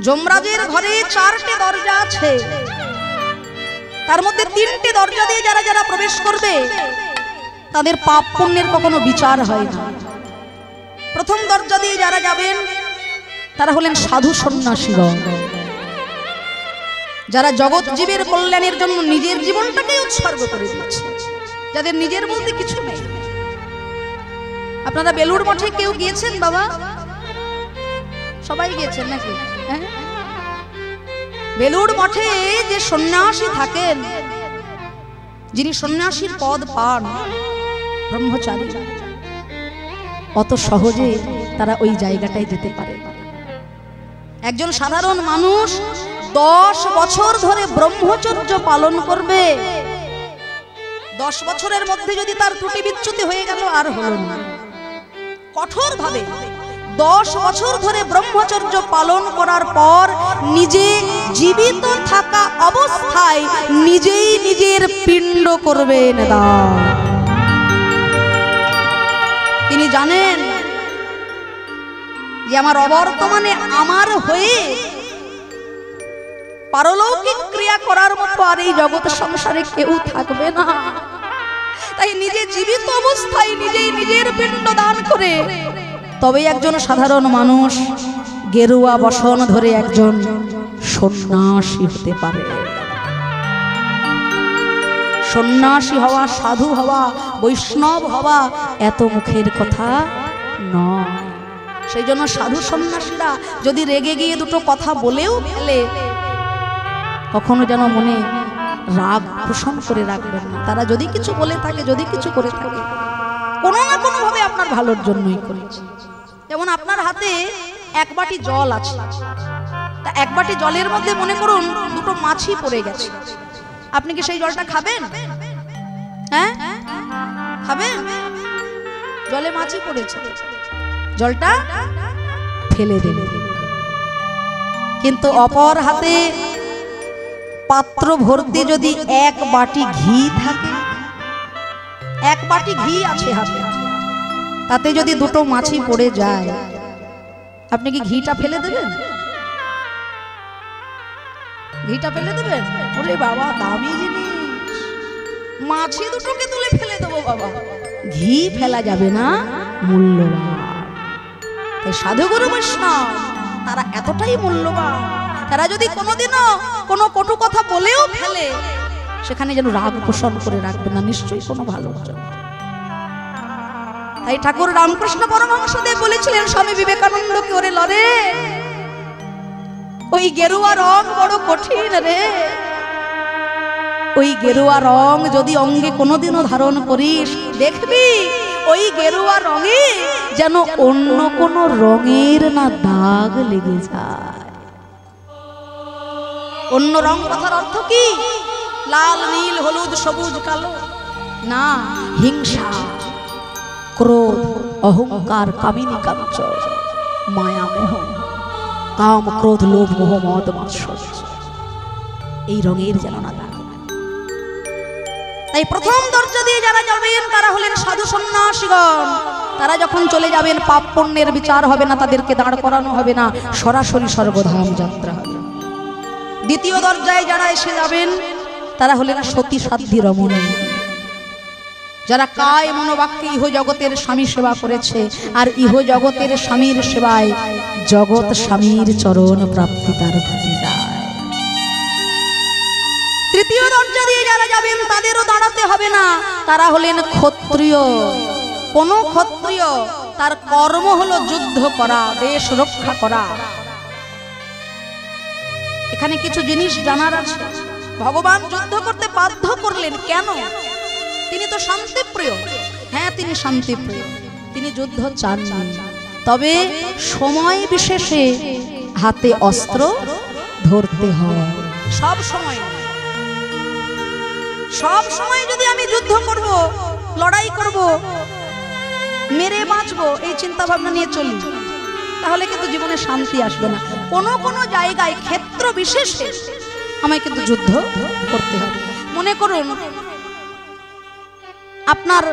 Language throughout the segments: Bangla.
যমরাজের ঘরে 4টে দরজা আছে, তার মধ্যে 3টে দরজা দিয়ে যারা যারা প্রবেশ করবে তাদের পাপ পুণ্যের কখনো বিচার হয় না। প্রথম দরজা দিয়ে যারা যাবেন তারা হলেন সাধু সন্ন্যাসীগণ, যারা জগৎ জীবের কল্যাণের জন্য নিজের জীবনটাকে উৎসর্গ করে দিয়েছে, যাদের নিজের বলতে কিছু নেই। আপনারা বেলুড় মঠে কেউ গিয়েছেন বাবা? সবাই গিয়েছেন নাকি? হ্যাঁ, বেলুড় মঠে যে সন্ন্যাসী থাকেন, যিনি সন্ন্যাসীর পদ পান, ব্রহ্মচারী, অত সহজে তারা ওই জায়গাটায় যেতে পারে। একজন সাধারণ মানুষ 10 বছর ধরে ব্রহ্মচর্য পালন করবে, 10 বছরের মধ্যে যদি তার ত্রুটি বিচ্যুতি হয়ে গেল আর হলো না, কঠোর ভাবে 10 বছর ধরে ব্রহ্মচর্য পালন করার পর নিজে জীবিত থাকা অবস্থায় নিজেই নিজের পিণ্ড করবেন দান। তিনি জানেন যে আমার অবর্তমানে আমার হয়ে পারলৌকিক ক্রিয়া করার মতো আর এই জগৎ সংসারে কেউ থাকবে না, তাই নিজে জীবিত অবস্থায় নিজেই নিজের পিণ্ড দান করে তবে একজন সাধারণ মানুষ গেরুয়া বসন ধরে একজন সন্ন্যাসী হতে পারে। সন্ন্যাসী হওয়া, সাধু হওয়া, বৈষ্ণব হওয়া এত মুখের কথা নয়। সেই জন্য সাধু সন্ন্যাসীরা যদি রেগে গিয়ে দুটো কথা বলেও ফেলে, কখনো যেন মনে রাগ পোষণ করে রাখবেন না। তারা যদি কিছু বলে থাকে, যদি কিছু করে থাকে, কোনো না কোনো ভাবে আপনার ভালোর জন্যই করেছে। যেমন আপনার হাতে 1 বাটি জল আছে, তা 1 বাটি জলের মধ্যে মনে করুন দুটো মাছি পড়ে গেছে, আপনি কি সেই জলটা খাবেন? হ্যাঁ, খাবেন? জলে মাছি পড়েছে, জলটা ফেলে দেবেন। কিন্তু অপর হাতে পাত্র ভর্তি যদি 1 বাটি ঘি থাকে, 1 বাটি ঘি আছে হাতে, তাতে যদি দুটো মাছি পড়ে যায়, আপনি কি ঘিটা ফেলে দেবেন? ঘিটা ফেলে দেবেন? ওরে বাবা, দামি জিনিস, মাছি দুটোকে তুলে ফেলে দেবো বাবা, ঘি ফেলা যাবে না, মূল্যবান। তাই সাধুগুরু বৈষ্ণব তারা এতটাই মূল্যবান, তারা যদি কোনোদিনও কোনো কটু কথা বলেও ফেলে, সেখানে যেন রাগ পোষণ করে রাখবে না, নিশ্চয়ই কোনো ভালো জন্য। তাই ঠাকুর রামকৃষ্ণ পরমহংসদেব বলেছিলেন স্বামী বিবেকানন্দকে, ওরে লরে, ওই গেরুয়া রং বড় কঠিন রে, ওই গেরুয়া রং যদি অঙ্গে কোনোদিনও ধারণ করিস, দেখবি ওই গেরুয়া রঙে যেন অন্য কোনো রঙের না দাগ লেগে যায়। অন্য রং কথার অর্থ কি? লাল, নীল, হলুদ, সবুজ, কালো না, হিংসা, ক্রোধ, অহংকার, কামিনী কাঞ্চন, মায়া, মোহ, কাম, ক্রোধ, লোভ, মোহ, মদ, মাৎসর্য, এই রঙের যেন না দাগ। তাই প্রথম দরজা দিয়ে যারা যাবেন তারা হলেন সাধু সন্ন্যাসীগণ। তারা যখন চলে যাবেন পাপ পুণ্যের বিচার হবে না, তাদেরকে দাঁড় করানো হবে না, সরাসরি স্বর্গধাম যাত্রা হবে। দ্বিতীয় দরজায় যারা এসে যাবেন তারা হলেন সতী সাধ্বী রমণী, যারা কায় মনোবাক্যে ইহ জগতের স্বামী সেবা করেছে, আর ইহ জগতের স্বামীর সেবায় জগৎ স্বামীর চরণ প্রাপ্তি তার ঘটে যায়। তৃতীয় দরজা দিয়ে যারা যাবেন তাদেরও দাঁড়াতে হবে না, তারা হলেন ক্ষত্রিয়। কোন ক্ষত্রিয়, তার কর্ম হলো যুদ্ধ করা, দেশ রক্ষা করা। এখানে কিছু জিনিস জানার আছে। ভগবান যুদ্ধ করতে বাধ্য করলেন কেন? তিনি তো শান্তিপ্রিয়। হ্যাঁ, তিনি শান্তিপ্রিয়, তিনি যুদ্ধ চান না, তবে সময় বিশেষে হাতে অস্ত্র ধরতে হয়। সব সময়, সব সময় যদি আমি যুদ্ধ করব, লড়াই করব, মেরে বাঁচবো, এই চিন্তা ভাবনা নিয়ে চলি, তাহলে কিন্তু জীবনে শান্তি আসবে না। কোনো কোনো জায়গায় ক্ষেত্র বিশেষে আমায় কিন্তু যুদ্ধ করতে হবে। মনে করুন আপনার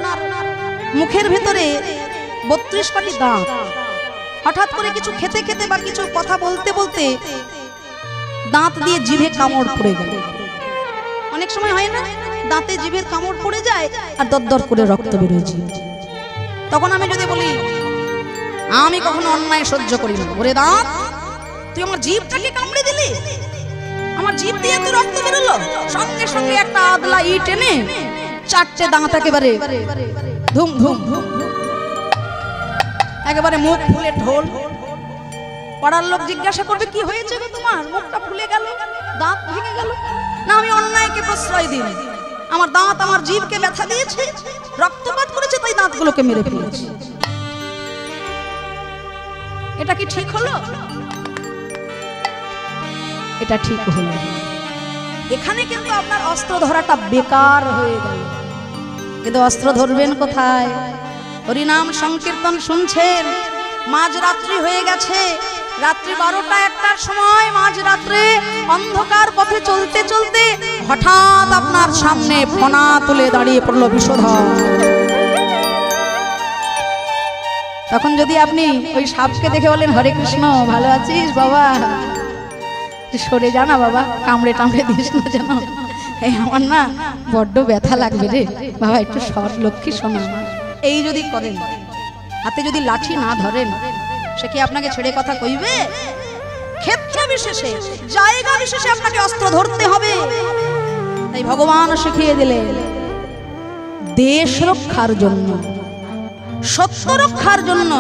মুখের ভেতরে 32 পাটি দাঁত, হঠাৎ করে কিছু খেতে খেতে বা কিছু কথা বলতে বলতে দাঁত দিয়ে জিভে কামড় পড়ে গেল। অনেক সময় হয় না, দাঁতে জিভের কামড় পড়ে যায় আর দরদর করে রক্ত বেরোয়। তখন আমি যদি বলি আমি কখনো অন্যায় সহ্য করি না, ওরে দাঁত তুই আমার জিভটাকে কামড়ে দিলি, আমার জিভ দিয়ে তো রক্ত বেরোলো, সঙ্গে সঙ্গে একটা আদলা ইট এনে 4টে দাঁত একেবারে ধুম ধুম ধুম একেবারে মুখ ফুলে ঢোল। পাড়ার লোক জিজ্ঞাসা করবে কি হয়েছে গো তোমার, মুখটা ফুলে গেল, দাঁত ভেঙে গেল? না, আমি অন্যায়কে প্রশ্রয় দিই, আমার দাঁত আমার জিভকে ব্যথা দিয়েছে, রক্তপাত করেছে, তাই দাঁতগুলোকে মেরে ফেলেছি। এটা কি ঠিক হলো? এটা ঠিক হলো। এখানে কিন্তু আপনার অস্ত্র ধরাটা বেকার হয়ে গেল। কিন্তু অস্ত্র ধরবেন কোথায়? হরিনাম সংকীর্তন শুনছেন, মাঝরাত্রি হয়ে গেছে, রাত্রি 12টা-1টার সময় মাঝরাত্রে অন্ধকার পথে চলতে চলতে হঠাৎ আপনার সামনে ফনা তুলে দাঁড়িয়ে পড়লো বিষধর। তখন যদি আপনি ওই সাপকে দেখে বলেন হরে কৃষ্ণ, ভালো আছিস বাবা, সরে যা না বাবা, কামড়ে টামড়ে দিস না যেন, এই আমার না বড্ড ব্যথা লাগবে রে বাবা, একটু সর লক্ষ্মী শোনা, এই যদি করেন, হাতে যদি লাঠি না ধরেন, সে কি আপনাকে ছেড়ে কথা কইবে? ক্ষেত্র বিশেষে, জায়গা বিশেষে আপনাকে অস্ত্র ধরতে হবে। তাই ভগবান শিখিয়ে দিলেন দেশ রক্ষার জন্য, সত্য রক্ষার জন্য,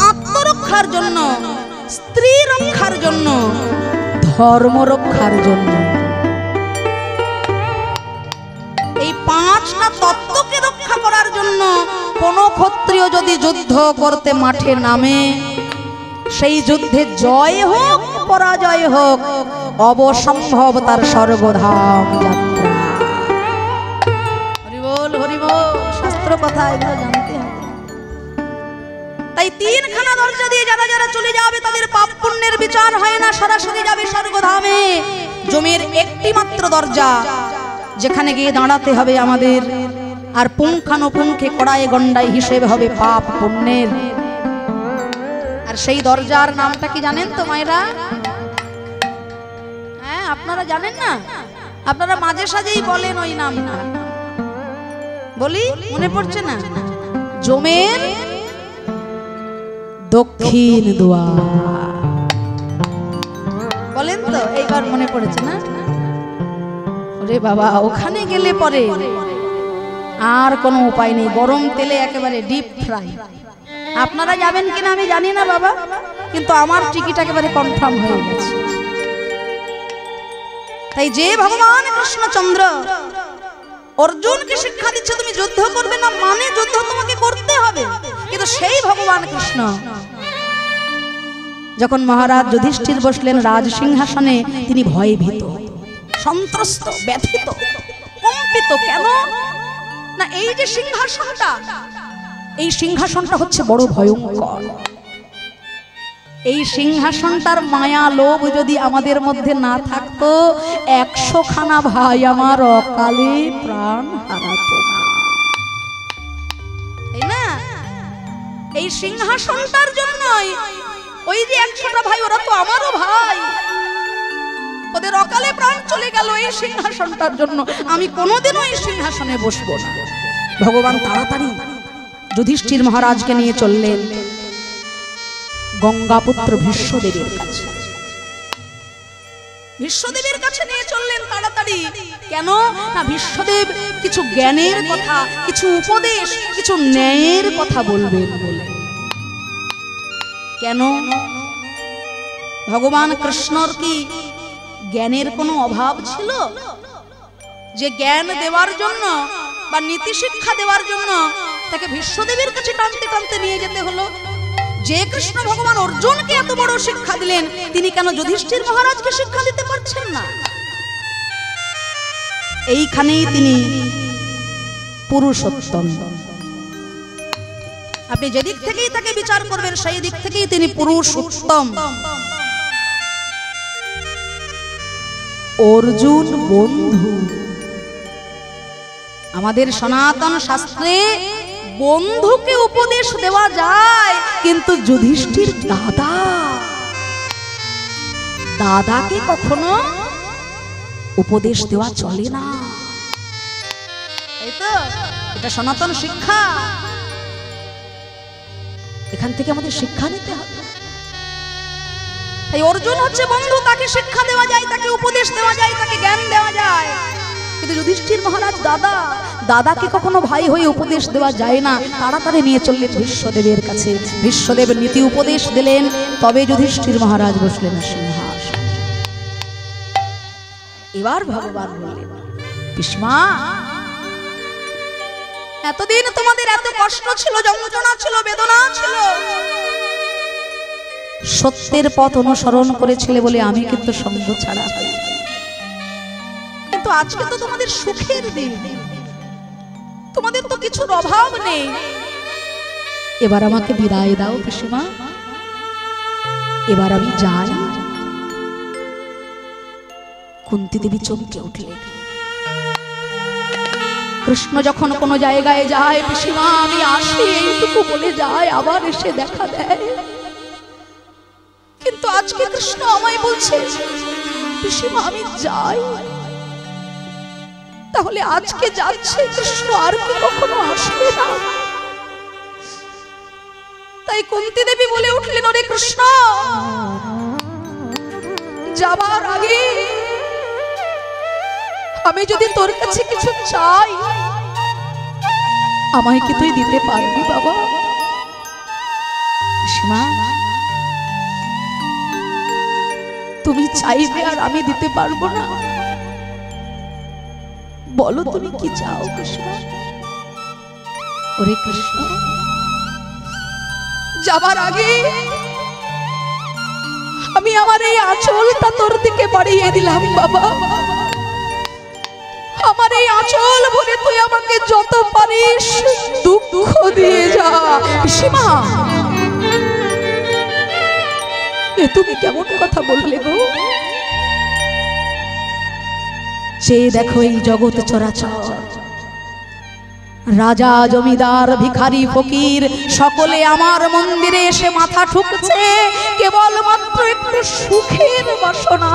আত্মরক্ষার জন্য, স্ত্রী রক্ষার জন্য, ধর্ম রক্ষার জন্য, এই 5টা তত্ত্বকে রক্ষা করার জন্য কোন ক্ষত্রিয় যদি যুদ্ধ করতে মাঠে নামে, সেই যুদ্ধে জয় হোক পরাজয় হোক, অবসম্ভব তার স্বর্গধাম যাত্রা। হরি বল হরি বল, শাস্ত্র কথা এগুলো জানতে হবে। তাই 3খানা দরজা দিয়ে যারা যারা চলে যাবে তাদের পাপ পুণ্যের বিচার হয় না, সরাসরি যাবে স্বর্গধামে। জমির একটি মাত্র দরজা, যেখানে গিয়ে দাঁড়াতে হবে আমাদের, আর পুঙ্খানুপুঙ্খে কড়াই গন্ডাই হিসেব হবে পাপ পুণ্যের। আর সেই দরজার নামটা কি জানেন তো মায়েরা? হ্যাঁ, আপনারা জানেন না? আপনারা মাঝে সাঝেই বলেন ওই নামটা, বলি মনে পড়ছে না? জমের দক্ষিণ দুয়ার বলেন তো, এইবার মনে পড়েছে না? ওরে বাবা, ওখানে গেলে পরে আর কোনো উপায় নেই, গরম তেলে একেবারে ডিপ ফ্রাই। আপনারা যাবেন কিনা আমি জানি না বাবা, কিন্তু আমার টিকিট একেবারে কনফার্ম হয়ে গেছে। তাই যে ভগবান কৃষ্ণচন্দ্র অর্জুনকে শিক্ষা দিচ্ছে তুমি যুদ্ধ করবে না, মানে যুদ্ধ তোমাকে করতে হবে, কিন্তু সেই ভগবান কৃষ্ণ যখন মহারাজ যুধিষ্ঠির বসলেন রাজসিংহাসনে, তিনি ভয়ে ভীত, সন্ত্রস্ত, ব্যথিত, কম্পিত। কেন না, এই যে সিংহাসনটা, এই সিংহাসনটা হচ্ছে বড় ভয়ঙ্কর। এই সিংহাসনটার মায়া লোভ যদি আমাদের মধ্যে না থাকতো, 100খানা ভাই আমার অকালে প্রাণ হারাতো না, তাই না? এই সিংহাসনটার জন্যই ওই যে 100টা ভাই, ওরা তো আমারও ভাই, ওদের অকালে প্রাণ চলে গেল এই সিংহাসনটার জন্য। আমি কোনোদিনও এই সিংহাসনে বসবো না। ভগবান তাড়াতাড়ি যুধিষ্ঠির মহারাজকে নিয়ে চললেন গঙ্গাপুত্র ভীষ্মদেবের কাছে। ভীষ্মদেবের কাছে নিয়ে চললেন তাড়াতাড়ি। কেন না, ভীষ্মদেব কিছু জ্ঞানের কথা, কিছু উপদেশ, কিছু ন্যায়ের কথা বলবেন বলে। কেন? ভগবান কৃষ্ণর কি জ্ঞানের কোনো অভাব ছিল যে জ্ঞান দেওয়ার জন্য বা নীতি শিক্ষা দেওয়ার জন্য তাকে ভীষ্মদেবের কাছে টানতে টানতে নিয়ে যেতে হলো? যে কৃষ্ণ ভগবান অর্জুনকে এত বড় শিক্ষা দিলেন, তিনি কেন যুধিষ্ঠির মহারাজকে শিক্ষা দিতে পারছেন না? এইখানেই তিনি পুরুষোত্তম। আপনি যেদিক থেকেই তাকে বিচার করবেন, সেই দিক থেকেই তিনি পুরুষোত্তম। অর্জুন বন্ধু। আমাদের সনাতন শাস্ত্রে বন্ধুকে উপদেশ দেওয়া যায়, কিন্তু যুধিষ্ঠির দাদাকে কখনো উপদেশ দেওয়া চলে না। তাই তো, এটা সনাতন শিক্ষা। এখান থেকে আমাদের শিক্ষা নিতে হবে। তাই অর্জুন হচ্ছে বন্ধু, তাকে শিক্ষা দেওয়া যায়, তাকে উপদেশ দেওয়া যায়, তাকে জ্ঞান দেওয়া যায়। কিন্তু যুধিষ্ঠির মহারাজ দাদাকে কখনো ভাই হয়ে উপদেশ দেওয়া যায় না। তাড়াতাড়ি নিয়ে চললেন ভীষ্মদেবের কাছে। ভীষ্মদেব নীতি উপদেশ দিলেন, তবে যুধিষ্ঠির মহারাজ বসলেন সিংহাসনে। এবার ভগবান বললেন, ভীষ্মা, এতদিন তোমাদের এত কষ্ট ছিল, যন্ত্রণা ছিল, বেদনা ছিল, সত্যের পথ অনুসরণ করেছিলে বলে আমি কিন্তু সঙ্গ ছাড়া হই। কিন্তু আজকে তো তোমাদের সুখের দিন, তোমাদের তো কিছুর অভাব নেই। এবার আমাকে বিদায় দাও পিসিমা, এবার আমি যাই। কুন্তী দেবী চমকে উঠলেন। কৃষ্ণ যখন কোনো জায়গায় যায়, পিসিমা আমি আসি এইটুকু বলে যায়, আবার এসে দেখা দেয়। কিন্তু আজকে কৃষ্ণ আমায় বলছে, পিসিমা আমি যাই। তাহলে আজকে যাচ্ছে কৃষ্ণ, আর কি কখনো আসবে না? তাই কুন্তী দেবী বলে উঠলেন, ওরে কৃষ্ণ, যাবার আগে আমি যদি তোর কাছে কিছু চাই, আমায় কি তুই দিতে পারবি বাবা? পিসিমা, তুমি চাইবে আর আমি দিতে পারবো না? বলো তুমি কি চাও কৃষ্ণ? ওরে কৃষ্ণ, যাবার আগে আমি আমার এই আঁচলটা তোর দিকে বাড়িয়ে দিলাম বাবা। আমার এই আঁচল ভরে তুই আমাকে যত পারিস দুঃখ দিয়ে যা। পিসিমা, এ তুমি কেমন কথা বললে গো? সে দেখো এই জগৎ চরাচর, রাজা, জমিদার, ভিখারি, ফকির সকলে আমার মন্দিরে এসে মাথা ঠুকছে কেবলমাত্র একটু সুখের বাসনা।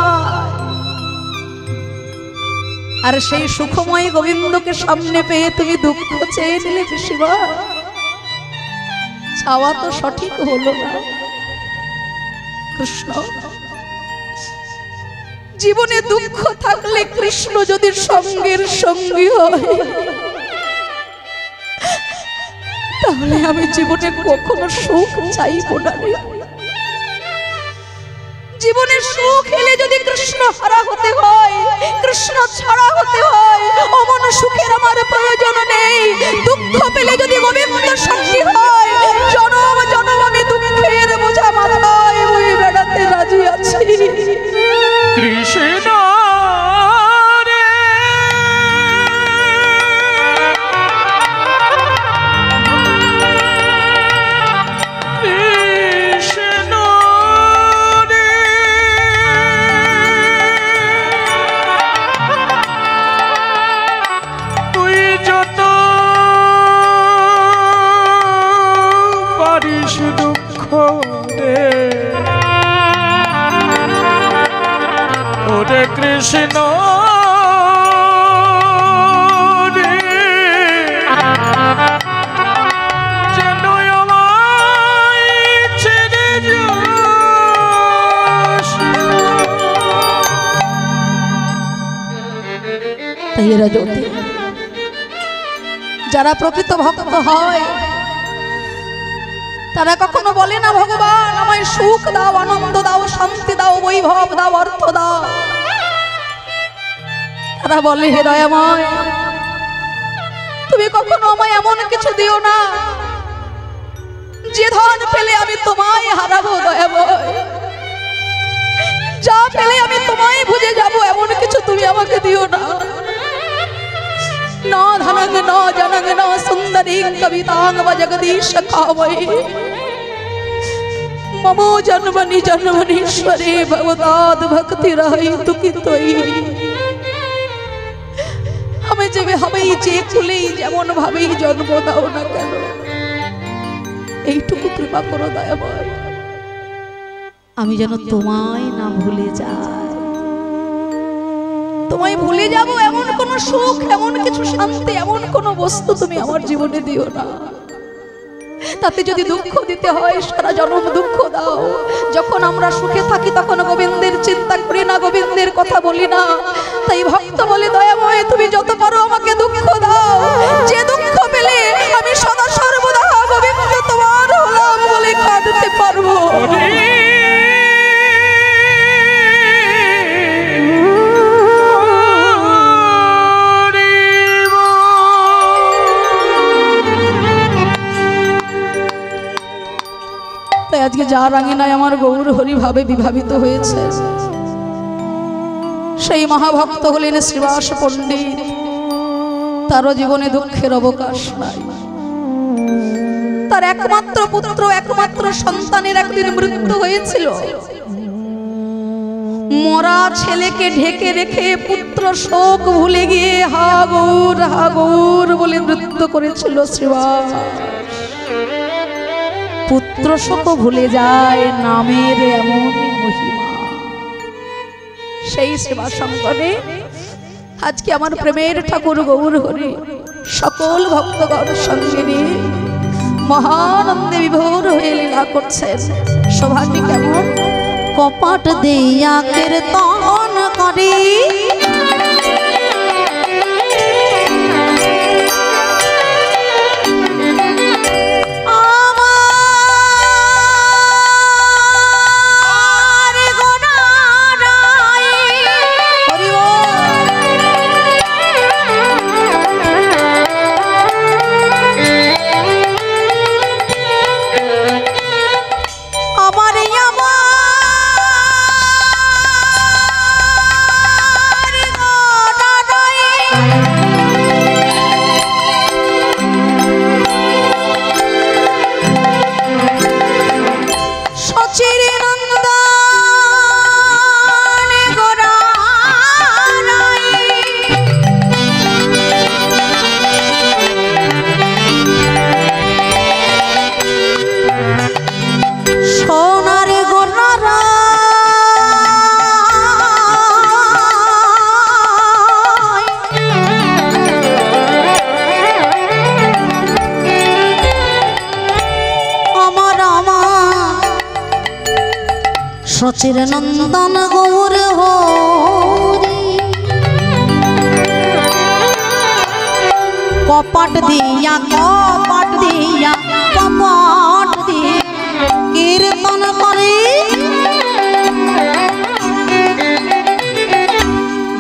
আর সেই সুখময় গোবিন্দকে সামনে পেয়ে তুমি দুঃখ চেয়ে নিলে পিসিমা, চাওয়া তো সঠিক হলো না। কৃষ্ণ, জীবনে দুঃখ থাকলে কৃষ্ণ যদি সঙ্গের সঙ্গী হয়, তাহলে আমি জীবনে কখনো সুখ চাইব না রে। জীবনে সুখ এলে যদি কৃষ্ণ হারা হতে হয়, কৃষ্ণ ছাড়া হতে হয়, অমন সুখের আমার প্রয়োজন নেই। দুঃখ পেলে যদি গোবিন্দ সঙ্গী হয়, জনম জনম আমি দুঃখের বোঝা মাথায় বয়ে বেড়াতে রাজি আছি। কৃষ্ণ কৃষ্ণ যেন আমায় ছেড়ে যাস। তাই এরা যদি যারা প্রকৃত ভক্ত হয়, তারা কখনো বলে না ভগবান আমায় সুখ দাও, আনন্দ দাও, শান্তি দাও, বৈভব দাও, অর্থ দাও। তারা বলে হে দয়াময়, তুমি কখনো আমায় এমন কিছু দিও না যে ধন পেলে আমি তোমায় হারাবো। দয়াময়, যা পেলে আমি তোমায় ভুলে যাব, এমন কিছু তুমি আমাকে দিও না। न धनंग न जनंग न सुंदरी कवितांग व जगदीश कावै ममो जन्मनि जन्मनीश्वरे भवदाद भक्ति रही तुकी तोई। আমি যেভাবেই যে কুলেই যেমন ভাবেই জন্ম দাও না কেন, এইটুকু কৃপা করো দয়াময়, আমি যেন তোমায় না ভুলে যাই। তোমায় ভুলে যাব এমন কোন সুখ, এমন কিছু শান্তি, এমন কোন বস্তু তুমি আমার জীবনে দিও না। তাতে যদি দুঃখ দিতে হয় সারা জন্ম দুঃখ দাও। যখন আমরা সুখে থাকি তখন গোবিন্দের চিন্তা করি না, গোবিন্দের কথা বলি না। তাই ভক্ত বলে দয়াময় তুমি যত পারো আমাকে দুঃখ দাও, যে দুঃখ পেলে আমি সদা সর্বদা গোবিন্দ তোমার হলাম বলে কাঁদতে পারবো। তাই আজকে যার আঙিনায় আমার গৌর হরি ভাবে বিভাবিত হয়েছে, সেই মহাভক্ত হলেন শ্রীবাস পণ্ডিত। তারও জীবনে দুঃখের অবকাশ নাই। তার একমাত্র পুত্র, একমাত্র সন্তানের একদিন মৃত্যু হয়েছিল। মরা ছেলেকে ঢেকে রেখে পুত্র শোক ভুলে গিয়ে হা গৌর বলে নৃত্য করেছিল শ্রীবাস। পুত্র শোক ভুলে যায় নামের এমন মহিমা। সেই সেবা সঙ্গনে আজকে আমার প্রেমের ঠাকুর গৌর হরি সকল ভক্তগণ সঙ্গে নিয়ে মহানন্দে বিভোর হয়ে লীলা করছেন। শোভাটি কেমন? কপাট দিয়া কীর্তন করি সচির নন্দন গৌর হরি কপাট দিয়া কীর্তন করে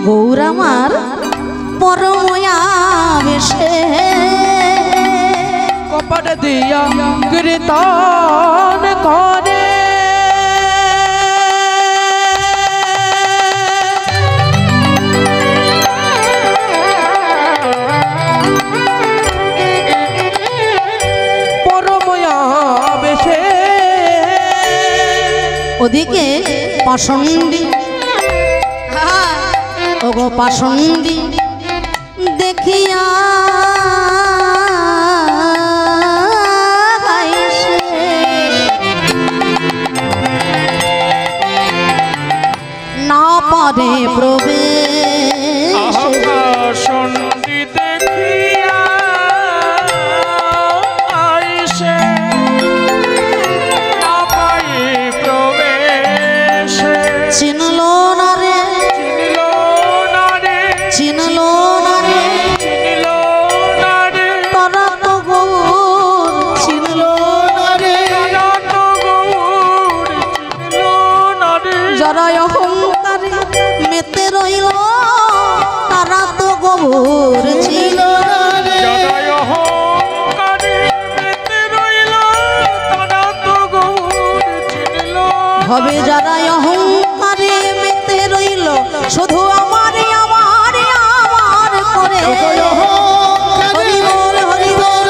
গৌর আমার পরময়া বেশে কপাট দিয়া কীর্তন করে ওদিকে পাষণ্ডী ওগো পাষণ্ডী দেখিয়া না পারে প্রবেশ পাষণ্ডী দেখিয়া আইসে চিনলো না রে তারা তো গৌর চিনলো না রে। যারা অহংকারে মেতে রইল তারা তো গৌর ছিল না রে। হবে যারা অহংকারে মেতে রইল শুধু আমার করে হরি বল হরি বল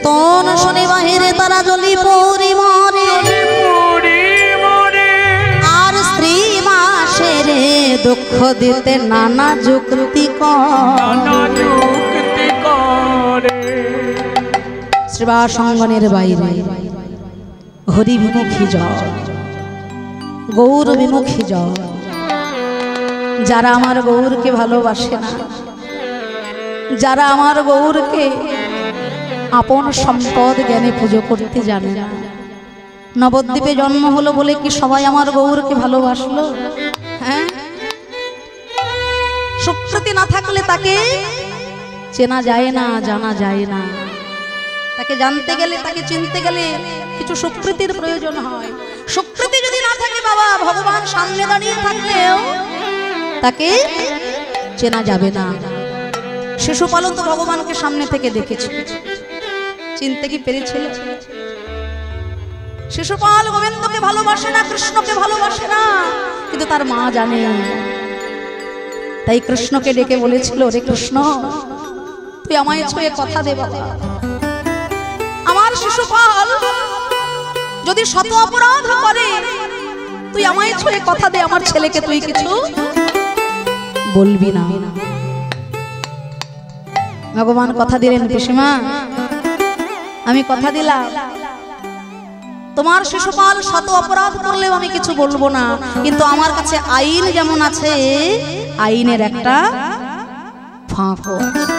বেতন শুনে বাহিরে তারা জ্বলি পরি মরে, আর স্ত্রী মাসের দুঃখ দিতে নানা যুক্তি করে। শ্রীবাস অঙ্গনের বাইরে হরি বিমুখী জল, গৌর বিমুখী জল। যারা আমার গৌরকে ভালোবাসে না, যারা আমার গৌরকে আপন সম্পদ জ্ঞানে পুজো করতে জানে না, নবদ্বীপে জন্ম হলো বলে কি সবাই আমার গৌরকে ভালোবাসলো? হ্যাঁ, সুকৃতি না থাকলে তাকে চেনা যায় না, জানা যায় না। তাকে জানতে গেলে, তাকে চিনতে গেলে কিছু সুকৃতির প্রয়োজন হয়। সুকৃতি যদি না থাকে বাবা, ভগবান সামনে দাঁড়িয়ে থাকলেও তাকে চেনা যাবে না। শিশুপালন তো ভগবানকে সামনে থেকে দেখেছে, চিনতে কি পেরেছিল? শিশুপাল গোবিন্দকে ভালোবাসে না, কৃষ্ণকে ভালোবাসে না, কিন্তু তার মা জানে। তাই কৃষ্ণকে ডেকে বলেছিল, রে কৃষ্ণ, তুই আমায় ছুঁয়ে কথা দে বাবা। আমার শিশুপাল যদি শত অপরাধ করে, তুই আমায় ছুঁয়ে কথা দে, আমার ছেলেকে তুই কিছু বলবি না। ভগবান কথা দিলেন, পিসিমা আমি কথা দিলাম, তোমার শিশুপাল শত অপরাধ করলেও আমি কিছু বলবো না, কিন্তু আমার কাছে আইন যেমন আছে, আইনের একটা ফাঁকও আছে।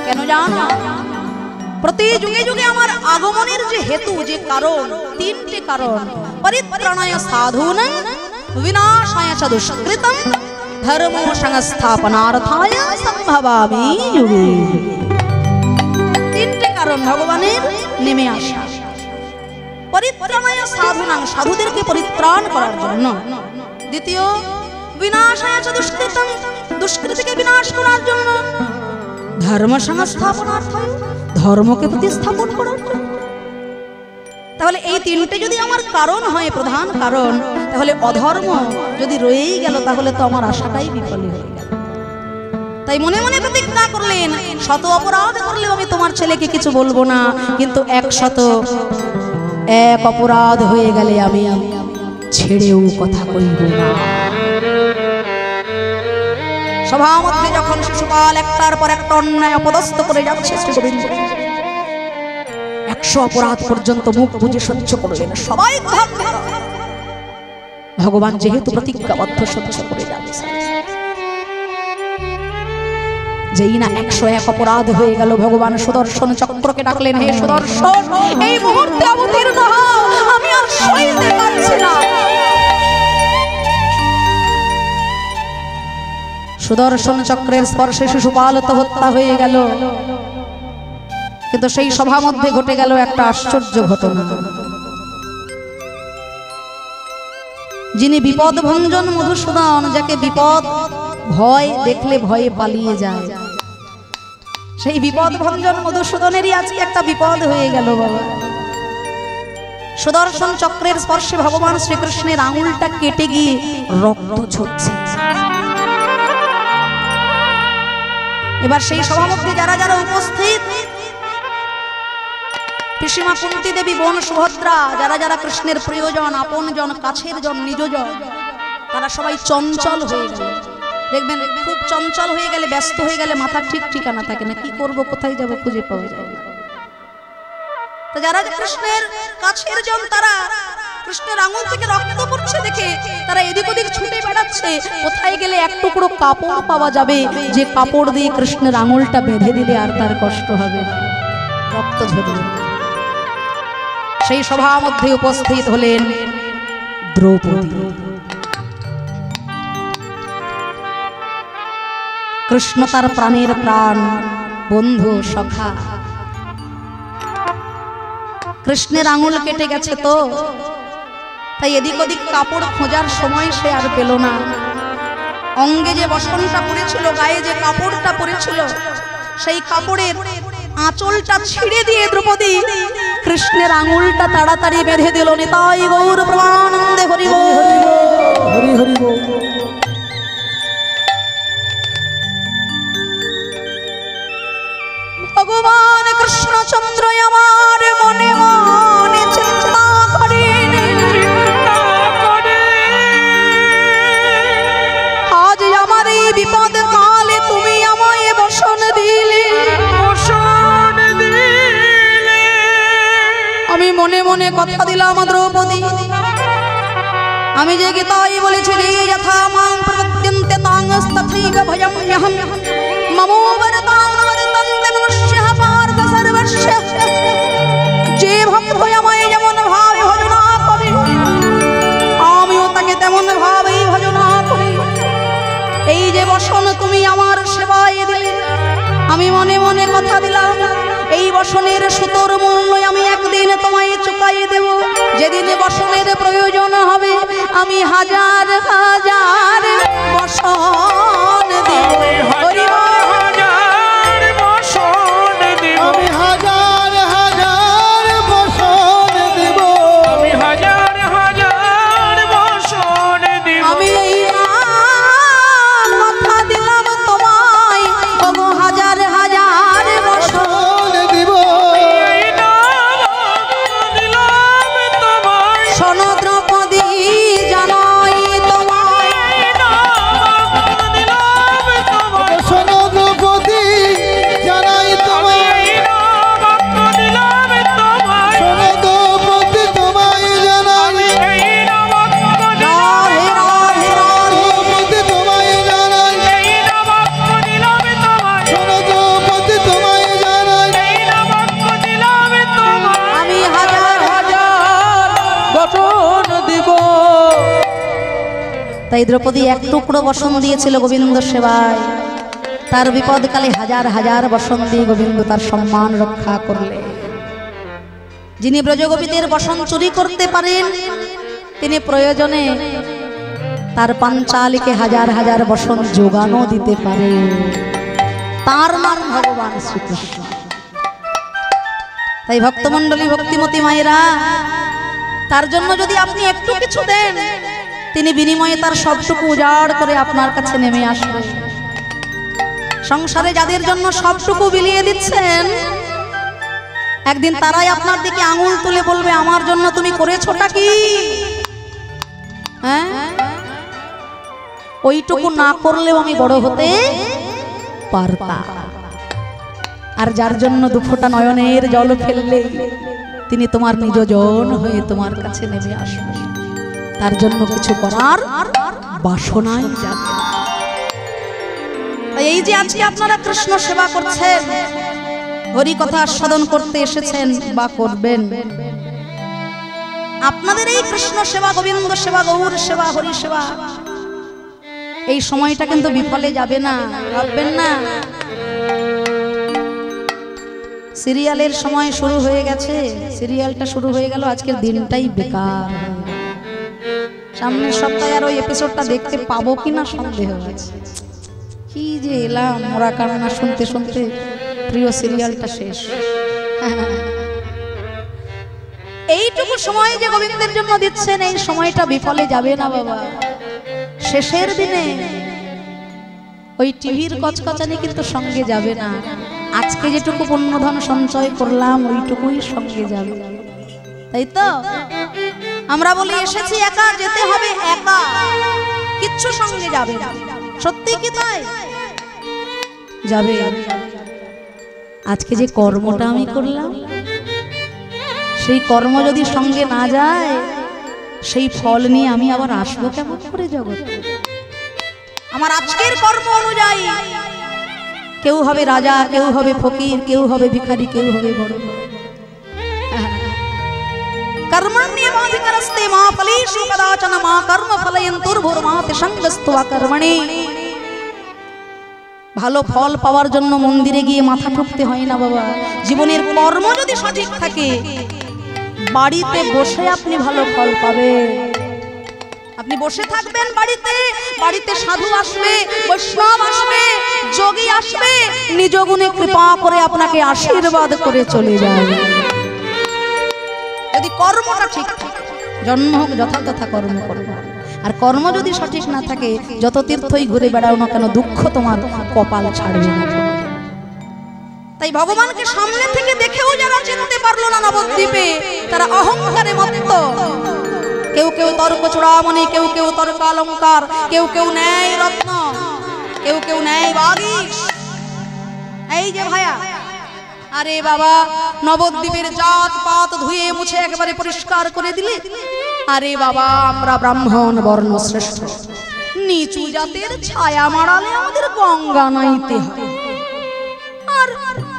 কেন জানো? প্রতি যুগে যুগে আমার আগমনের যে হেতু, যে কারণ, তিনটি কারণ। পরিত্রাণায় সাধূনাং বিনাশায় চ দুষ্কৃতং ধর্ম সংস্থাপনার্থায় সম্ভবামি যুগে। তিনটি কারণ ভগবানের নেমে আসা। পরিত্রাণায় সাধূনাং, সাধুদেরকে পরিত্রাণ করার জন্য। দ্বিতীয়, বিনাশায় চ দুষ্কৃতং, দুষ্কৃতিকে বিনাশ করার জন্য। ধর্ম সংস্থাপনার্থায়, ধর্মকে প্রতিস্থাপন করার জন্য। তাহলে এই তিনটে যদি আমার কারণ হয়, প্রধান কারণ, তাহলে অধর্ম যদি রয়েই গেল, তাহলে তো আমার আশাটাই বিফল হয়ে গেল। তাই মনে মনে প্রতিজ্ঞা করলেন, শত অপরাধ করলেও আমি তোমার ছেলেকে কিছু বলবো না, কিন্তু 101 অপরাধ হয়ে গেলে আমি ছেড়েও কথা কইব না। সভা মধ্যে যখন শিশুপাল একটার পর একটা অন্যায় অপদস্থ করে যাচ্ছে, শ্রী গোবিন্দ 100 অপরাধ পর্যন্ত মুখ বুজে সহ্য করলেন। সবাই ভগবান যেহেতু প্রতিজ্ঞাবদ্ধ, সহ্য করে যাচ্ছে। যেই না 101 অপরাধ হয়ে গেল, ভগবান সুদর্শন চক্রকে ডাকলেন, হে সুদর্শন, এই মুহূর্তে অবতীর্ণ হও, আমি আর সইতে পারছি না। সুদর্শন চক্রের স্পর্শে শিশুপাল তো হত্যা হয়ে গেল, কিন্তু সেই সভা মধ্যে ঘটে গেল একটা আশ্চর্য ঘটনা। যিনি বিপদ ভঞ্জন মধুসূদন, যাকে বিপদ ভয় দেখলে ভয়ে পালিয়ে যায়, সেই বিপদ ভঞ্জন মধুসূদনেরই আজকে একটা বিপদ হয়ে গেল বাবা। সুদর্শন চক্রের স্পর্শে ভগবান শ্রীকৃষ্ণের আঙুলটা কেটে গিয়ে রক্ত ঝরছে। এবার সেই সভা মধ্যে যারা যারা উপস্থিত, পিসিমা কুন্তী দেবী, বোন সুভদ্রা, যারা যারা কৃষ্ণের প্রিয়জন, আপনজন, কাছের জন, নিজজন, তারা সবাই চঞ্চল হয়ে গেল। দেখবেন খুব চঞ্চল হয়ে গেলে, ব্যস্ত হয়ে গেলে মাথার ঠিক ঠিকানা থাকে না, কি করব, কোথায় যাব, খুঁজে পাওয়া যায় না। তো যারা কৃষ্ণের কাছের জন, তারা কৃষ্ণের আঙুল থেকে রক্ত পড়ছে দেখে তারা এদিক ওদিক ছুটে বেড়াচ্ছে। কোথায় গেলে এক টুকরো কাপড় পাওয়া যাবে, যে কাপড় দিয়ে কৃষ্ণের আঙুলটা বেঁধে দিলে আর তার কষ্ট হবে না, রক্ত ঝরবে। সেই সভা মধ্যে উপস্থিত হলেন দ্রৌপদী। কৃষ্ণ তার প্রাণের প্রাণ, বন্ধু, সখা। কৃষ্ণের আঙুল কেটে গেছে তো, তাই এদিক ওদিক কাপড় খোঁজার সময় সে আর পেল না। অঙ্গে যে বসনটা পড়েছিল, গায়ে যে কাপড়টা পড়েছিল, সেই কাপড়ের আঁচলটা ছিঁড়ে দিয়ে দ্রৌপদী কৃষ্ণের আঙুলটা তাড়াতাড়ি বেঁধে দিল। নিতাই গৌর প্রেমানন্দে হরি বল, হরি হরি বল। ভগবান কৃষ্ণচন্দ্র মনে মনে কথা দিলাম দ্রৌপদী, আমি যে গীতায় বলেছি রে যথা মাং প্রপদ্যন্তে তাংস্তথৈব ভয়ম্যহম মমো বরতাং বরতন্তে মনুষ্যঃ পার্থ সর্বস্য। যে ভক্ত আমায় যেমন ভাবে ভজনা করে আমিও তাকে তেমন ভাবেই ভজনা করি। এই যে বসন তুমি আমার সেবায় দিলে, আমি মনে মনে কথা দিলাম এই বসনের সুতোর মূল্য আমি একদিন তোমায় চুকাইয়ে দেব। যেদিন বসনের প্রয়োজন হবে আমি হাজার হাজার বসন দেব। তাই দ্রৌপদী এক টুকরো বসন দিয়েছিল গোবিন্দ সেবায়, তার বিপদকালে হাজার হাজার বসন দিয়ে গোবিন্দ তার সম্মান রক্ষা করলে। যিনি ব্রজগোপীদের বসন চুরি করতে পারেন তিনি প্রয়োজনে তার পাঞ্চালীকে হাজার হাজার বসন যোগানো দিতে পারেন। তার নাম ভগবান শ্রীকৃষ্ণ। তাই ভক্তমণ্ডলী ভক্তিমতী মায়েরা, তার জন্য যদি আপনি একটু কিছু দেন তিনি বিনিময়ে তার সবটুকু উজাড় করে আপনার কাছে নেমে আসবে। সংসারে যাদের জন্য সবটুকু বিলিয়ে দিচ্ছেন একদিন তারাই আপনার দিকে আঙুল তুলে বলবে আমার জন্য তুমি করেছোটা কি? হ্যাঁ, ওইটুকু না করলেও আমি বড় হতে পারতাম। আর যার জন্য দুফোঁটা নয়নের জল ফেললে তিনি তোমার নিজজন হয়ে তোমার কাছে নেমে আসবে, তার জন্য কিছু করার বাসনাই জাগে। এই যে আজকে আপনারা কৃষ্ণ সেবা করছেন, হরি কথা আস্বাদন করতে এসেছেন বা করবেন, আপনাদের এই কৃষ্ণ সেবা, গোবিন্দ সেবা, গৌর সেবা, হরি সেবা, এই সময়টা কিন্তু বিফলে যাবে না, ভাববেন না। সিরিয়ালের সময় শুরু হয়ে গেছে, সিরিয়ালটা শুরু হয়ে গেল, আজকের দিনটাই বেকার। সামনের সপ্তাহে আর ওই এপিসোডটা দেখতে পাবো কিনা সন্দেহ আছে। কি যে এলাম মোরা কান্না শুনতে শুনতে, প্রিয় সিরিয়ালটা শেষ। এইটুকু সময় যে গোবিন্দের জন্য দিচ্ছেন এই সময়টা বিফলে যাবে না বাবা। শেষের দিনে ওই টিভির কচকচানি কিন্তু সঙ্গে যাবে না। আজকে যেটুকু পুণ্যধন সঞ্চয় করলাম ওইটুকুই সঙ্গে যাবে, তাই তো? আমরা বলি এসেছি একা, যেতে হবে একা, কিচ্ছু সঙ্গে যাবে না। সত্যি কি তাই? যাবে। আজকে যে কর্মটা আমি করলাম সেই কর্ম যদি সঙ্গে না যায় সেই ফল নিয়ে আমি আবার আসবো কেমন করে জগতে? আমার আজকের কর্ম অনুযায়ী কেউ হবে রাজা, কেউ হবে ফকির, কেউ হবে ভিখারি, কেউ হবে বড়। কর্মণ্যেবাধিকারস্তে মা ফলেষু কদাচন মা কর্মফলয়ন্তুর্ভুর্মাতে সঙ্গস্ত্বা কর্মণি। ভালো ফল পাওয়ার জন্য মন্দিরে গিয়ে মাথা ঠুকতে হয় না বাবা। জীবনের কর্ম যদি সঠিক থাকে বাড়িতে বসে আপনি ভালো ফল পাবেন। আপনি বসে থাকবেন বাড়িতে, বাড়িতে সাধু আসবে, বৈষ্ণব আসবে, যোগী আসবে, নিজ গুণে কৃপা করে আপনাকে আশীর্বাদ করে চলে যাবে। যদি কর্মটা ঠিক থাকে, জন্ম হোক যথাযথা কর্ম করবে। আর কর্ম যদি সঠিক না থাকে যত তীর্থই ঘুরে বেড়াও না কেন দুঃখ তোমার কপাল ছাড়বে না। তাই ভগবানকে সামনে থেকে দেখেও যারা চিনতে পারলো না নবদ্বীপে, তারা অহংকারে মত্ত। কেউ কেউ তর্ক চূড়ামণি, কেউ কেউ তর্ক অলঙ্কার, কেউ কেউ ন্যায় রত্ন, কেউ কেউ ন্যায় বাগীশ। এই যে ভাইয়া আরে বাবা, নবদ্বীপের জাত পাত ধুয়ে মুছে একেবারে পরিষ্কার করে দিলে। আরে বাবা, আমরা ব্রাহ্মণ বর্ণ শ্রেষ্ঠ, নিচু জাতের ছায়া মারালে আমাদের গঙ্গা নাইতে হয়। আর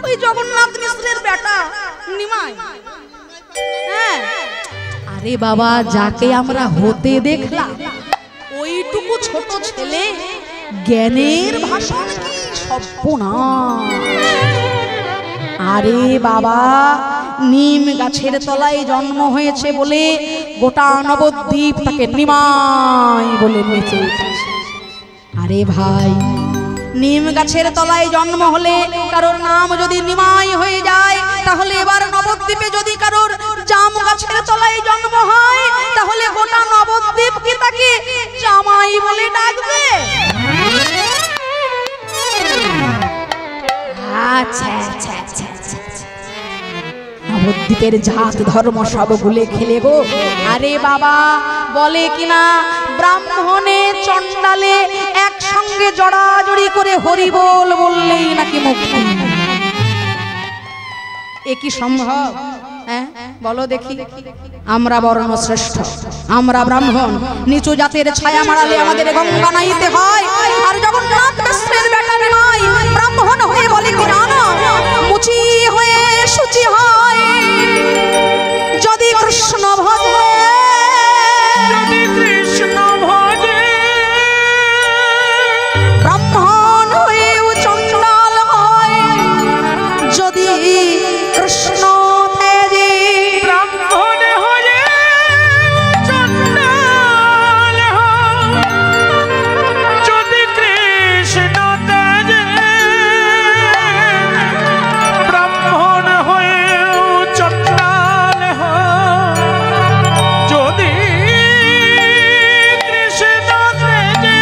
ওই জগন্নাথ মিশ্রের বেটা নিমাই, হ্যাঁ, আরে বাবা, যাকে আমরা হতে দেখলাম ওইটুকু ছোট ছেলে জ্ঞানের ভাষণ কি সর্বনাশ। আরে বাবা, নিম গাছের তলায় জন্ম হয়েছে বলে গোটা নবদ্বীপ তাকে নিমাই বলে বেঁচে উঠেছে। আরে ভাই, নিম গাছের তলায় জন্ম হলে কারোর নাম যদি নিমাই হয়ে যায়, তাহলে এবার নবদ্বীপে যদি কারোর জাম গাছের তলায় জন্ম হয়, তাহলে গোটা নবদ্বীপ কি তাকে জামাই বলে ডাকবে? আচ্ছা আচ্ছা আচ্ছা, নবদ্বীপের জাত ধর্ম সব ভুলে খেলে গো। আরে বাবা, বলে কিনা ব্রাহ্মণে চণ্ডালে একসঙ্গে জড়াজড়ি করে হরি বল বললেই নাকি মুক্তি। এ কি সম্ভব? হ্যাঁ বলো দেখি। আমরা বর্ণ শ্রেষ্ঠ, আমরা ব্রাহ্মণ, নিচু জাতের ছায়া মারালে আমাদের গঙ্গা নাইতে হয়। আর জগন্নাথ মিশ্রের বেটা নিমাই ব্রাহ্মণ হয়ে বলে কি না, মুচি হয়ে শুচি হয় যদি কৃষ্ণ ভজে, যদি কৃষ্ণ ভজে, ব্রাহ্মণ হয়েও চণ্ডাল হয় যদি কৃষ্ণ তেজে, ব্রাহ্মণ হয়ে চণ্ডাল হয় যদি কৃষ্ণ তেজে, ব্রাহ্মণ হয়ে চণ্ডাল হয় যদি কৃষ্ণ তেজে।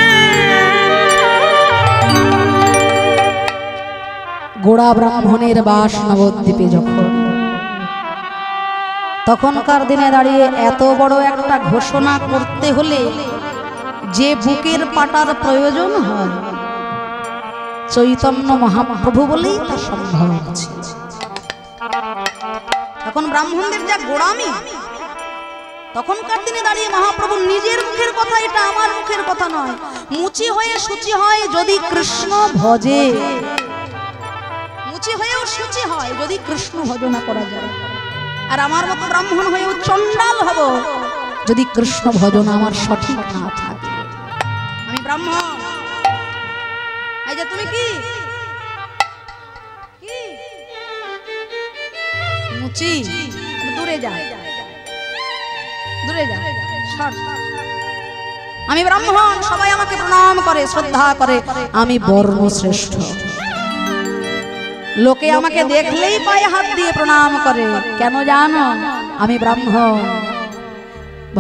গোড়া ব্রাহ্মণের বাস নবদ্বীপে যখন, তখনকার দিনে দাঁড়িয়ে এত বড় একটা ঘোষণা করতে হলে যে বুকের পাটার প্রয়োজন হয়, চৈতন্য মহাপ্রভু বলেই তা সম্ভব ছিল। তখন ব্রাহ্মণদের যা গোড়ামি, তখনকার দিনে দাঁড়িয়ে মহাপ্রভু নিজের মুখের কথা, এটা আমার মুখের কথা নয়, মুচি হয়ে শুচি হয় যদি কৃষ্ণ ভজে, মুচি হয়েও শুচি হয় যদি কৃষ্ণ ভজনা করা যায়। আর আমার মতো ব্রাহ্মণ হয়েও চণ্ডাল হব যদি কৃষ্ণ ভজন আমার সঠিক না থাকে। আমি ব্রাহ্মণ। এই যে তুমি কি মুচি, দূরে যা, দূরে যা, সর। আমি ব্রাহ্মণ, সবাই আমাকে প্রণাম করে, শ্রদ্ধা করে, আমি বর্ণ শ্রেষ্ঠ। লোকে আমাকে দেখলেই পায়ে হাত দিয়ে প্রণাম করে, কেন জানো? আমি ব্রাহ্মণ।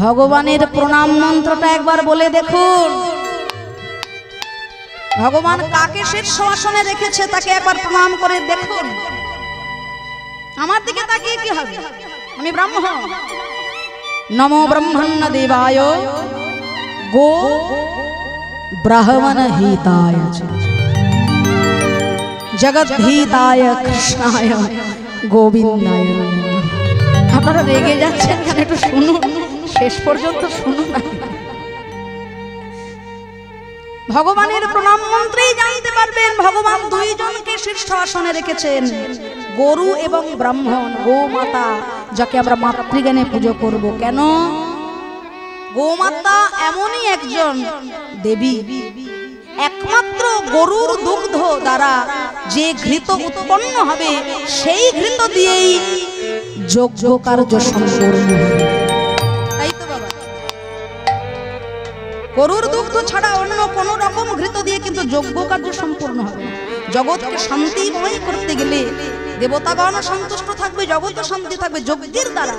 ভগবানের প্রণাম মন্ত্রটা একবার বলে দেখুন। ভগবান কাকে শীর্ষ আসনে রেখেছে তাকে একবার প্রণাম করে দেখুন। আমার দিকে তাকিয়ে কি হবে? আমি ব্রাহ্মণ। নমো ব্রহ্মণ্য দেবায় গো ব্রাহ্মণ হিতায় জগদ্ধিতায় কৃষ্ণায় গোবিন্দায়। আপনারা রেগে যাচ্ছেন কেন? একটু শুনুন, শেষ পর্যন্ত শুনুন। ভগবানের প্রণাম মন্ত্রেই জানতে পারবেন ভগবান দুইজনকে শীর্ষ আসনে রেখেছেন, গরু এবং ব্রাহ্মণ। গোমাতা, যাকে আমরা মাতৃজ্ঞানে পুজো করব। কেন? গোমাতা এমনই একজন দেবী, একমাত্র গরুর দুগ্ধ দ্বারা যে ঘৃত উৎপন্ন হবে সেই ঘৃত দিয়েই যজ্ঞ কার্য সম্পূর্ণ হবে। তাই তো বাবা, গরুর দুগ্ধ ছাড়া অন্য কোন রকম ঘৃত দিয়ে কিন্তু যজ্ঞ কার্য সম্পূর্ণ হবে। জগৎকে শান্তিময় করতে গেলে দেবতাগণ সন্তুষ্ট থাকবে, জগৎ শান্তি থাকবে যজ্ঞের দ্বারা,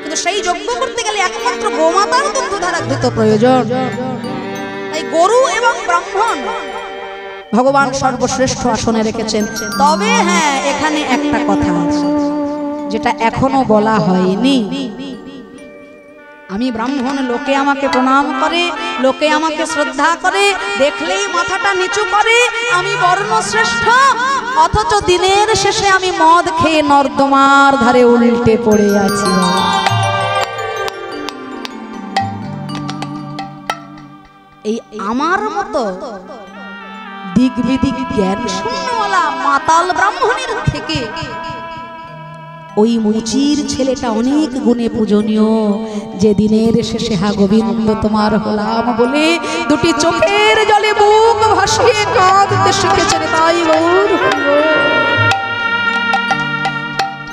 কিন্তু সেই যজ্ঞ করতে গেলে একমাত্র গোমাতার দুগ্ধ দ্বারা ঘৃত প্রয়োজন। তাই গরু এবং ব্রাহ্মণ ভগবান সর্বশ্রেষ্ঠ আসনে রেখেছেন। তবে হ্যাঁ, এখানে একটা কথা আছে যেটা এখনো বলা হয়নি। আমি ব্রাহ্মণ, লোকে আমাকে প্রণাম করে, লোকে আমাকে শ্রদ্ধা করে, দেখলেই মাথাটা নিচু করে, আমি বর্ণ শ্রেষ্ঠ। অথচ দিনের শেষে আমি মদ খেয়ে নর্দমার ধারে উল্টে পড়ে আছি। এই আমার মতো দিক বিদিক জ্ঞান শূন্যওয়ালা মাতাল ব্রাহ্মণের থেকে ওই মুচির ছেলেটা অনেক গুণে পূজনীয়, যে দিনের শেষে হা গোবিন্দ তোমার হলাম বলে দুটি চোখের জলে বুক ভাসিয়ে কাঁদতে শিখেছে। তাই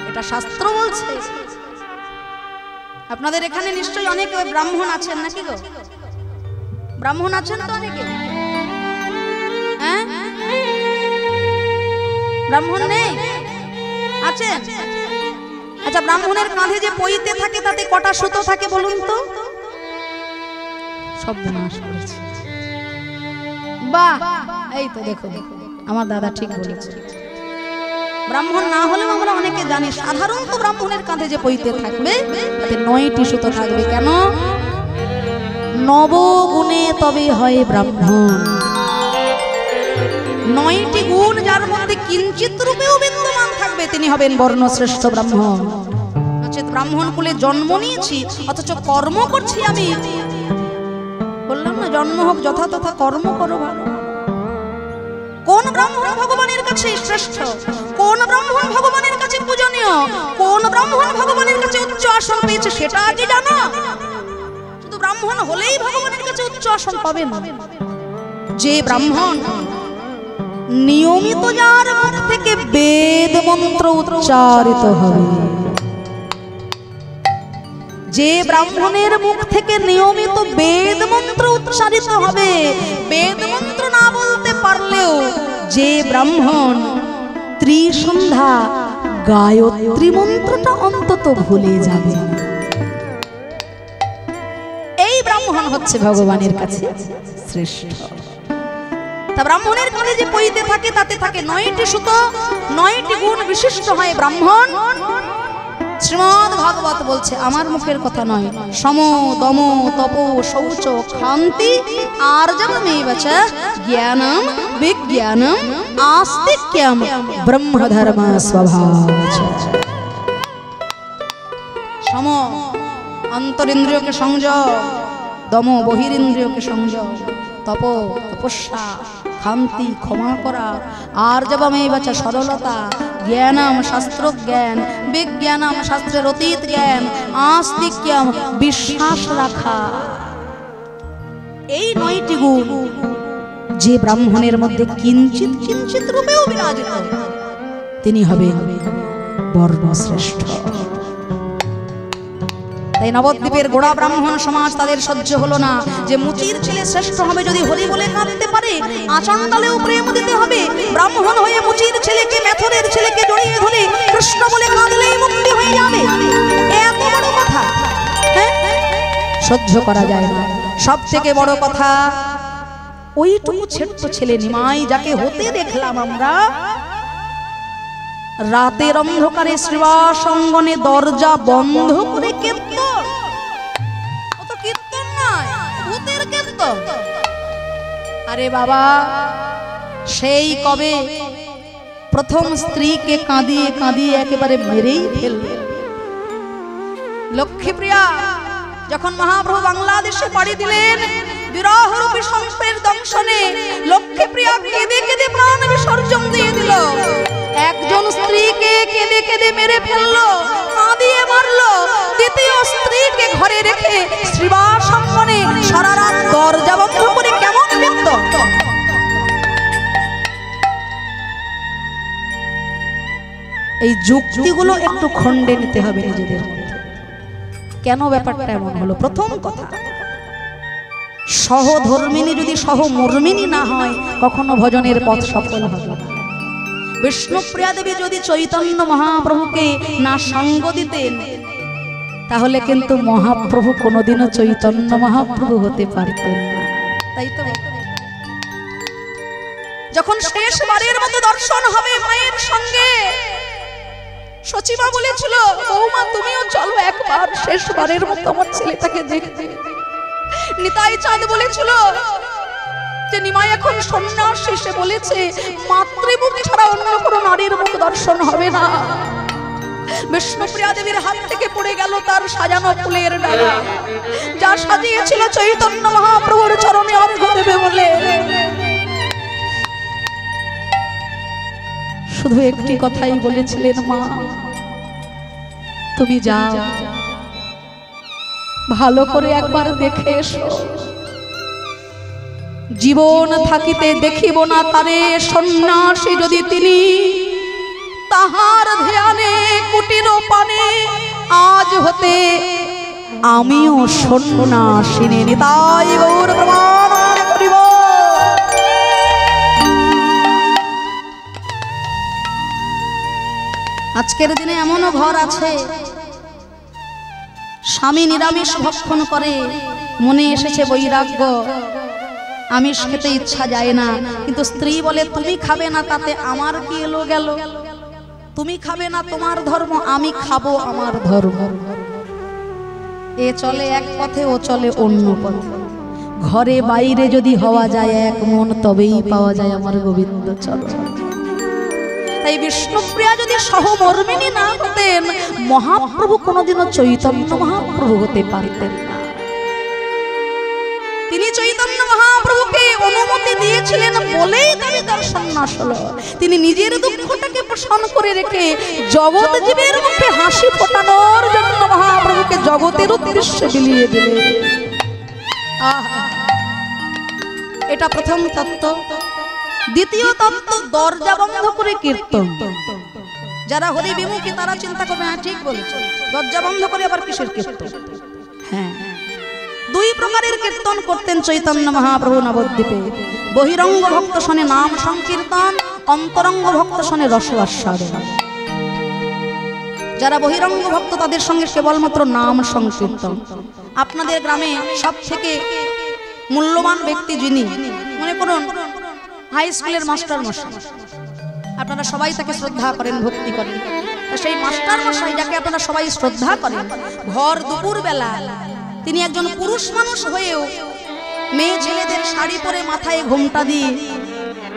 এটা শাস্ত্র বলছে। আপনাদের এখানে নিশ্চয়ই অনেক ব্রাহ্মণ আছেন নাকি গো? ব্রাহ্মণ আছেন তো অনেকে? হ্যাঁ, ব্রাহ্মণ নেই? আছেন? আচ্ছা, ব্রাহ্মণের কাঁধে যে পইতে থাকে তাতে কটা সুতো থাকে বলুন তো? সব বিনাশ করেছে। বাহ, এই তো দেখো আমার দাদা ঠিক বলেছে। ব্রাহ্মণ না হলেও আমরা অনেকে জানি সাধারণত ব্রাহ্মণের কাঁধে যে পইতে থাকবে তাতে 9টি সুতো থাকবে। কেন? নবগুণে তবে হয় ব্রাহ্মণ। 9টি গুণ যার মধ্যে কিঞ্চিত রূপেও বিদ্যমান থাকবে তিনি হবেন বর্ণশ্রেষ্ঠ ব্রাহ্মণ। নচেৎ ব্রাহ্মণ কুলে জন্ম নিয়েছি অথচ কর্ম করছি আমি। বললাম না, জন্ম হোক যথাতথা, কর্ম করো ভালো। কোন ব্রাহ্মণ ভগবানের কাছে শ্রেষ্ঠ? কোন ব্রাহ্মণ ভগবানের কাছে পূজনীয়? কোন ব্রাহ্মণ ভগবানের কাছে উচ্চ আসন পেয়েছে সেটা আগে জানো। শুধু ব্রাহ্মণ হলেই ভগবানের কাছে উচ্চ আসন পাবে না। যে ব্রাহ্মণ নিয়মিত যার মুখ থেকে বেদ মন্ত্র উচ্চারিত হবে, যে ব্রাহ্মণের মুখ থেকে নিয়মিত বেদ মন্ত্র উচ্চারিত হবে, বেদ মন্ত্র না বলতে পারলেও যে ব্রাহ্মণ ত্রিসন্ধ্যা গায়ত্রী মন্ত্রটা অন্তত ভুলে যাবে, এই ব্রাহ্মণ হচ্ছে ভগবানের কাছে শ্রেষ্ঠ। তা ব্রাহ্মণের কাছে যে পইতে থাকে তাতে থাকে 9টি সুতো, 9টি গুণ বিশিষ্ট হয় ব্রাহ্মণ। শ্রীমদ্ ভাগবত বলছে, আমার মুখের কথা নয়, সম দম তপ শৌচ ক্ষান্তি আর্জবমেব চ জ্ঞানম বিজ্ঞানম আস্তিক্যম ব্রহ্মধর্ম স্বভাব। সম অন্তরিন্দ্রিয়কে সংযম, দম বহিরিন্দ্রিয়কে সংযম, তপ তপস্যা, ক্ষান্তি ক্ষমা করা, আর্জবমেব চ সরলতা, জ্ঞানম শাস্ত্র জ্ঞান, বিজ্ঞানম শাস্ত্রের অতীত জ্ঞান, আস্তিক্যম বিশ্বাস রাখা। এই 9টি গুণ যে ব্রাহ্মণের মধ্যে কিঞ্চিত কিঞ্চিত রূপেও বিরাজিত তিনি হবেন বর্ণশ্রেষ্ঠ। তাই নবদ্বীপের গোড়া ব্রাহ্মণ সমাজ তাদের সহ্য হলো না যে মুচির ছেলে শ্রেষ্ঠ হবে যদি হরি বলে কাঁদতে পারে, আচণ্ডালেও প্রেম দিতে হবে। ব্রাহ্মণ হয়ে মুচির ছেলেকে, মেথরের ছেলেকে জড়িয়ে ধরে কৃষ্ণ বলে কাঁদলেই মুক্তি হয়ে যাবে। এত বড় কথা সহ্য করা যায় না। সব থেকে বড় কথা, ওইটুকু ছোট্ট ছেলে নিমাই যাকে হতে দেখলাম আমরা, রাতের অন্ধকারে শ্রীবাস অঙ্গনে দরজা বন্ধ করে কীর্তন। ও তো কীর্তন নয়, ভূতের কীর্তন। আরে বাবা, সেই কবে প্রথম স্ত্রীকে কাঁদিয়ে কাঁদিয়ে একেবারে মেরেই ফেলল। লক্ষ্মীপ্রিয়া যখন মহাপ্রভু বাংলাদেশে পাড়ি দিলেন বিরহরূপী সংসারের দংশনে, লক্ষ্মীপ্রিয়া কেঁদে কেঁদে প্রাণ বিসর্জন দিয়ে দিল। একজন স্ত্রীকে কেঁদে কেঁদে মেরে ফেললো, কাঁদিয়ে মারলো। দ্বিতীয় স্ত্রীকে ঘরে রেখে শ্রীবাস অঙ্গনে সারা রাত দরজা বন্ধ করে কেমন কীর্তন। এই যুক্তিগুলো একটু খণ্ডে নিতে হবে নিজেদের মধ্যে। কেন ব্যাপারটা এমন হলো? প্রথম কথা, সহধর্মিনী যদি সহমর্মিনী না হয় কখনো ভজনের পথ সফল হবে না। বিষ্ণুপ্রিয়া দেবী যদি চৈতন্য মহাপ্রভুকে না সঙ্গ দিতেন তাহলে কিন্তু মহাপ্রভু কোনোদিনও চৈতন্য মহাপ্রভু হতে পারতেন না। তাই তো যখন শেষবারের মতো দর্শন হবে মায়ের সঙ্গে, সচিমা বলেছিল, বৌমা তুমিও চলো একবার শেষবারের মতো আমার ছেলেটাকে দেখতে। নিতাই চাঁদ বলেছিল, যে নিমাই এখন সন্ন্যাসী, সে বলেছে মাতৃমুখ ছাড়া অন্য কোনো নারীর মুখ দর্শন হবে না। বিষ্ণুপ্রিয়া দেবীর হাত থেকে পড়ে গেল তার সাজানো ফুলের ডালা, যা সাজিয়েছিল চৈতন্য মহাপ্রভুর চরণে অর্ঘ্য দেবে বলে। শুধু একটি কথাই বলেছিলেন, মা তুমি যাও, ভালো করে একবার দেখে এসো। জীবন থাকিতে দেখিব না তারে সন্ন্যাসী যদি তিনি, তাহার ধ্যানে কুটির পানে আজ হতে আমিও সন্ন্যাসিনী। নিতাই গৌর প্রমাণ করিব। আজকের দিনে এমনও ঘর আছে স্বামী নিরামিষ ভক্ষণ করে, মনে এসেছে বৈরাগ্য, আমিষ খেতে ইচ্ছা যায় না, কিন্তু স্ত্রী বলে তুমি খাবে না তাতে আমার কি এলো গেল, তুমি খাবে না তোমার ধর্ম, আমি খাবো আমার ধর্ম। এ চলে এক পথে, ও চলে অন্য পথে। ঘরে বাইরে যদি হওয়া যায় এক মন, তবেই পাওয়া যায় আমার গোবিন্দ চরণ। তাই বিষ্ণুপ্রিয়া যদি সহমর্মিনী না হতেন, মহাপ্রভু কোনোদিনও চৈতন্য মহাপ্রভু হতে পারতেন না। তিনি চৈতন্য মহাপ্রভুকে অনুমতি দিয়েছিলেন বলেই তার সন্ন্যাস হলো। তিনি নিজের দুঃখটাকে পোষণ করে রেখে জগৎ জীবের মুখে হাসি ফোটানোর জন্য মহাপ্রভুকে জগতের উদ্দেশ্যে বিলিয়ে দিলেন। এটা প্রথম তত্ত্ব। দ্বিতীয় তত্ত্ব, দরজা বন্ধ করে কীর্তন। যারা হরি বিমুখী তারা চিন্তা করবে, হ্যাঁ ঠিক বলেছে, দরজা বন্ধ করে আবার কিসের কীর্তন? হ্যাঁ, দুই প্রকারের কীর্তন করতেন চৈতন্য মহাপ্রভু নবদ্বীপে। বহিরঙ্গ ভক্ত শোনে নাম সংকীর্তন, অন্তরঙ্গ ভক্ত শোনে রস আস্বাদন। যারা বহিরঙ্গ ভক্ত তাদের সঙ্গে কেবলমাত্র নাম সংকীর্তন। আপনাদের গ্রামে সব থেকে মূল্যবান ব্যক্তি যিনি, মনে করুন হাই স্কুলের মাস্টার মশাই, আপনারা সবাই তাকে শ্রদ্ধা করেন, ভক্তি করেন। সেই মাস্টার মশাই যাকে আপনারা সবাই শ্রদ্ধা করেন, ভর দুপুর বেলা তিনি একজন পুরুষ মানুষ হয়েও মেয়ে ছেলেদের শাড়ি পরে মাথায় ঘোমটা দিয়ে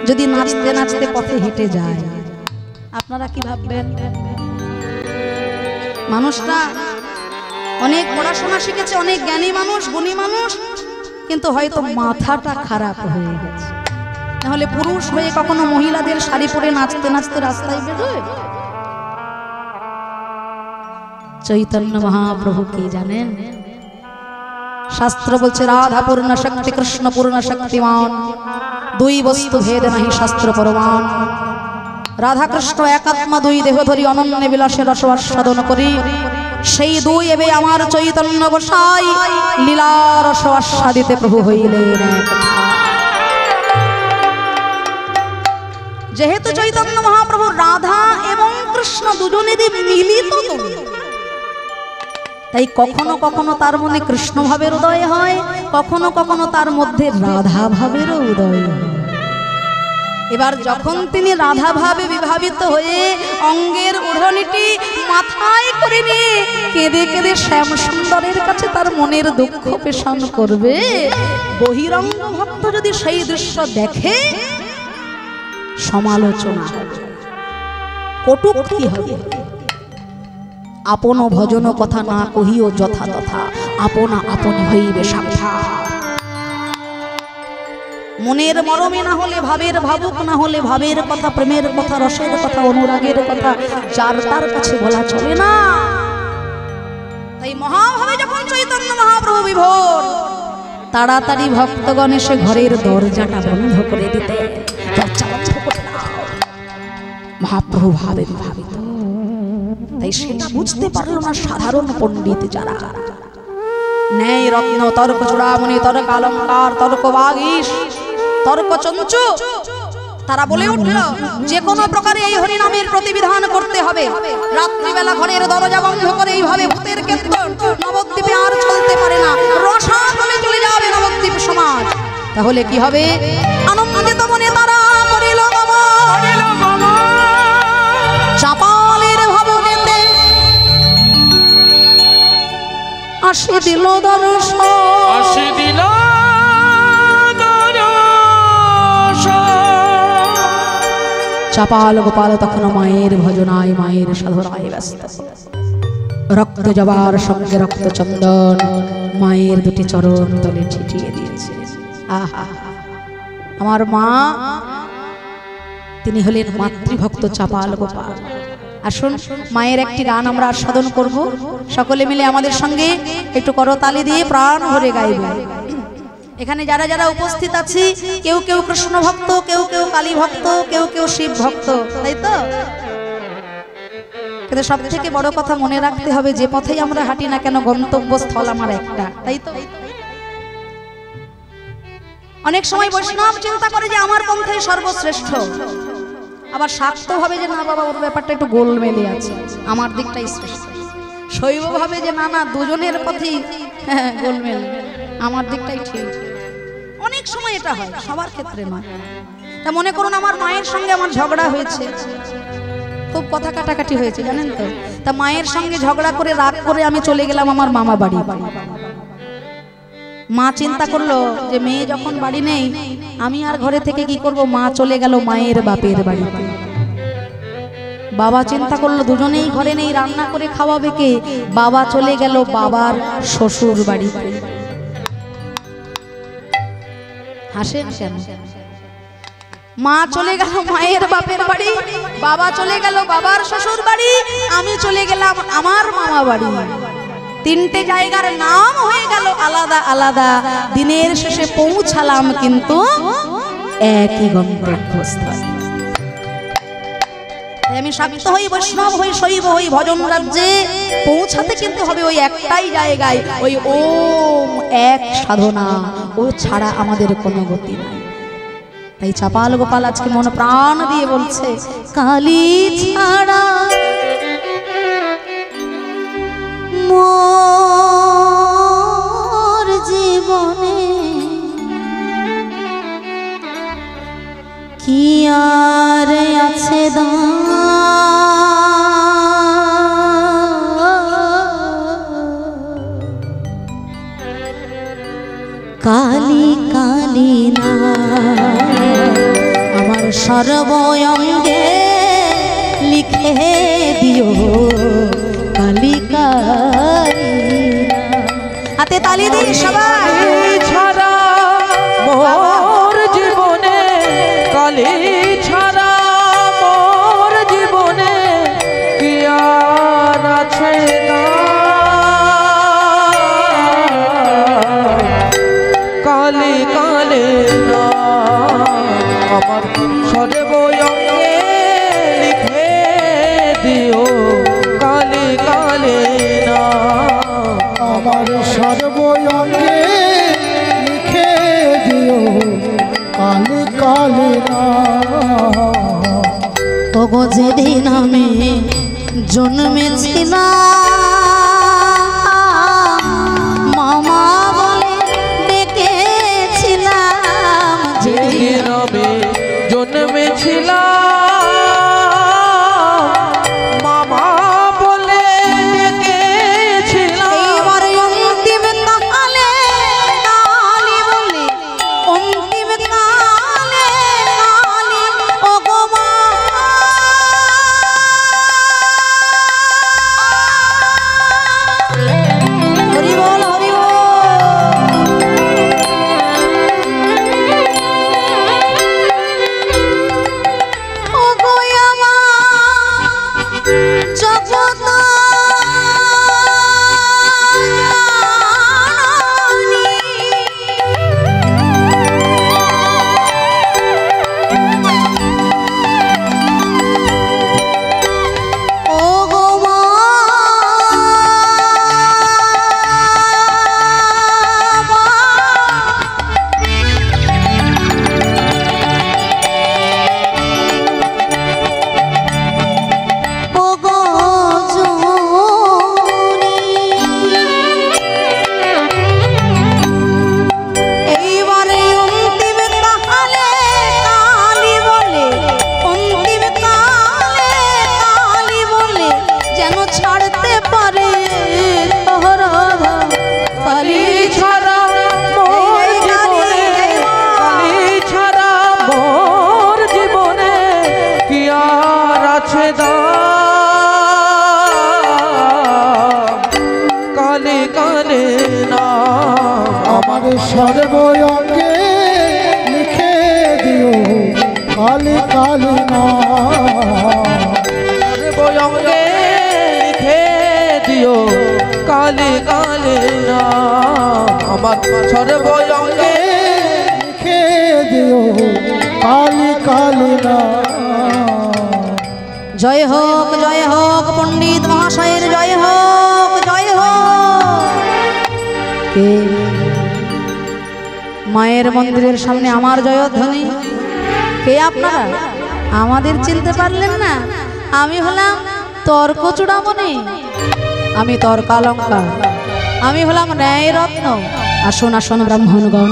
যদি নাচতে নাচতে পথে হেঁটে যায়, আপনারা কি ভাববেন? মানুষটা অনেক পড়াশোনা শিখেছে, অনেক জ্ঞানী মানুষ, গুণী মানুষ, কিন্তু হয়তো মাথাটা খারাপ হয়ে গেছে। নাহলে পুরুষ হয়ে কখনো মহিলাদের শাড়ি পরে নাচতে নাচতে রাস্তায় বেরোয়? চৈতন্য মহাপ্রভু কি জানেন? শাস্ত্র বলছে রাধা পূর্ণ শক্তি, কৃষ্ণ পূর্ণ শক্তিমান, দুই বস্তু ভেদ নাহি শাস্ত্র প্রমাণ। রাধা কৃষ্ণ একাত্মা, দুই দেহ ধরি অনন্য বিলাসে রস আস্বাদন করি। সেই দুই এবে আমার চৈতন্য গোসাই, লীলা রস আস্বাদিতে প্রভু হইলেন। যেহেতু চৈতন্য মহাপ্রভু রাধা এবং কৃষ্ণ দুজনেরই মিলিত, তাই কখনো কখনো তার মনে কৃষ্ণ ভাবের উদয় হয়, কখনো কখনো তার মধ্যে রাধা ভাবেরও উদয় হয়। এবার যখন তিনি রাধা ভাবে বিভাবিত হয়ে অঙ্গের ওড়নিটি মাথায় করে নিয়ে কেঁদে কেঁদে শ্যাম সুন্দরের কাছে তার মনের দুঃখ পেশন করবে, বহিরঙ্গ ভক্ত যদি সেই দৃশ্য দেখে সমালোচনা হবে, কটূক্তি হবে। আপন ভজন কথা না কহিও যথা তথা, আপনা আপনি হইবে সাবধান। মনের মরমে না হলে ভাবের ভাবুক, না হলে ভাবের কথা, প্রেমের কথা, রসের কথা, অনুরাগের কথা যার তার কাছে বলা চলে না। তাই মহাভাবে যখন চৈতন্য মহাপ্রভু বিভোর, তাড়াতাড়ি ভক্তগণ এসে ঘরের দরজাটা বন্ধ করে দিতে, দরজা বন্ধ করে দাও। মহাপ্রভু ভাবে বিভাবিত, তাই সেটা বুঝতে পারল না সাধারণ পণ্ডিত যারা। ন্যায় রত্ন, তর্ক চূড়ামণি, তর্ক অলঙ্কার, তর্ক বাগীশ, তর্ক চঞ্চু, তারা বলে উঠল যে কোনো প্রকারে এই হরিনামের প্রতিবিধান করতে হবে। রাত্রিবেলা ঘরের দরজা বন্ধ করে এইভাবে ভূতের কীর্তন নবদ্বীপে আর চলতে পারে না, রসাতলে চলে যাবে নবদ্বীপ সমাজ। তাহলে কি হবে? আনন্দিত মনে তারা করিল গমন, চাপালের ভবনেতে আসি দিল দর্শন, আসি দিল চাপাল গোপাল তখন মায়ের ভজনায় মায়ের সাধনায় ব্যস্ত। রক্ত জবার সঙ্গে রক্ত চন্দন মায়ের দুটি চরণ তলে ছিটিয়ে দিয়েছে। আহা, আমার মা তিনি হলেন মাতৃভক্ত চাপাল গোপাল। আসুন মায়ের একটি গান আমরা আস্বাদন করব, সকলে মিলে আমাদের সঙ্গে একটু করতালি দিয়ে প্রাণ ভরে গাইব। এখানে যারা যারা উপস্থিত আছি, কেউ কেউ কৃষ্ণ ভক্ত, কেউ কেউ কালী ভক্ত, কেউ কেউ শিব ভক্ত, তাই তো? কিন্তু সব থেকে বড় কথা মনে রাখতে হবে, যে পথেই আমরা হাঁটি না কেন গন্তব্যস্থল আমার একটা, তাই তো? অনেক সময় বৈষ্ণব চিন্তা করে যে আমার পন্থাই সর্বশ্রেষ্ঠ, আবার শাক্ত ভাবে যে না বাবা ওর ব্যাপারটা একটু গোলমেলে আছে, আমার দিকটাই শ্রেষ্ঠ। শৈব ভাবে যে না না দুজনের পথেই গোলমেল, আমার দিকটাই ঠিক। অনেক সময় এটা হয়, সবার ক্ষেত্রে নয়। তা মনে করুন আমার মায়ের সঙ্গে আমার ঝগড়া হয়েছে, খুব কথা কাটাকাটি হয়েছে জানেন তো। তা মায়ের সঙ্গে ঝগড়া করে রাগ করে আমি চলে গেলাম আমার মামা বাড়ি। মা চিন্তা করলো যে মেয়ে যখন বাড়ি নেই, আমি আর ঘরে থেকে কি করব, মা চলে গেল মায়ের বাপের বাড়িতে। বাবা চিন্তা করলো দুজনেই ঘরে নেই, রান্না করে খাওয়াবে কে? বাবা চলে গেল বাবার শ্বশুর বাড়িতে। হাসেন কেন? মা চলে গেল মায়ের বাপের বাড়ি, বাবা চলে গেল বাবার শ্বশুর বাড়ি, আমি চলে গেলাম আমার মামা বাড়ি। তিনটে জায়গার নাম হয়ে গেল আলাদা আলাদা, দিনের শেষে পৌঁছালাম কিন্তু একই গন্তব্যস্থলে। আমি শাক্ত হই, বৈষ্ণব হই, শৈব হই, ভজন রাজ্যে পৌঁছাতে কিন্তু হবে ওই একটাই জায়গায়, ওই ওম এক সাধনা, ও ছাড়া আমাদের কোনো গতি নাই। তাই চাপাল গোপাল আজকে মন প্রাণ দিয়ে বলছে, কালী ছাড়া মোর জীবনে কি আর আছে কালী কালী না আমার সর্বঙ্গে লিখে দিও কালী কালী। হাতে তালি দিই সবাই। ছাড়া মোর জীবনে, কালী ছাড়া মোর জীবনে কি আর আছে না, কালী কালী না আমার সর্বঙ্গে লিখে দিও কালী কালী না, আমার সর্বঙ্গে লিখে দিও কালী কালী না। ওগো যেদিন আমি জন্মেছিলাম মামা বলে ডেকেছিলাম, যেদিন আমি জন্মেছিলাম মামা বলে ডেকেছিলাম, এইবার অন্তিম কালে কালী বলে, অন্তিম কালে কালী ওগো মা কালে কালে না আমার সর্ব অঙ্গে লিখে দিও কালে কালে না সর্বঙ্গে লিখে দিও কালে কালে না আমার সর্বঙ্গে লিখে দিও কালে কালে না। জয় হোক পণ্ডিত মহাশয়ের জয় হোক জয় হোক। কে মায়ের মন্দিরের সামনে আমার জয়ধ্বনি? কে আপনারা? আমাদের চিনতে পারলেন না? আমি হলাম তর্ক চূড়ামণি, আমি তর্কালঙ্কার, আমি হলাম ন্যায় রত্ন। আসুন আসুন ব্রাহ্মণগণ,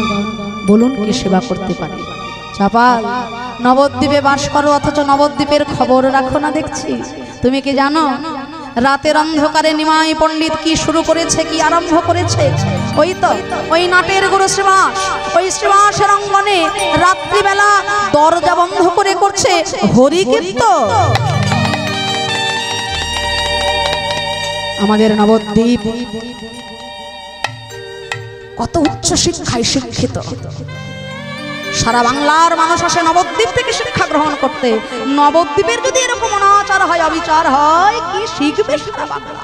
বলুন কি সেবা করতে পারি? চাপাল, নবদ্বীপে বাস করো অথচ নবদ্বীপের খবর রাখো না দেখছি। তুমি কি জানো রাতের অন্ধকারে নিমাই পণ্ডিত কি শুরু করেছে, কি আরম্ভ করেছে? ওই নাটের গুরু শ্রীবাস, ওই শ্রীবাসের অঙ্গনে রাত্রিবেলা দরজা বন্ধ করে করছে হরি কীর্তন। আমাদের নবদ্বীপ কত উচ্চ শিক্ষায় শিক্ষিত, সারা বাংলার মানুষ আসে নবদ্বীপ থেকে শিক্ষা গ্রহণ করতে। নবদ্বীপের যদি এরকম অনাচার হয়, অবিচার হয়, কি শিখবে সারা বাংলা?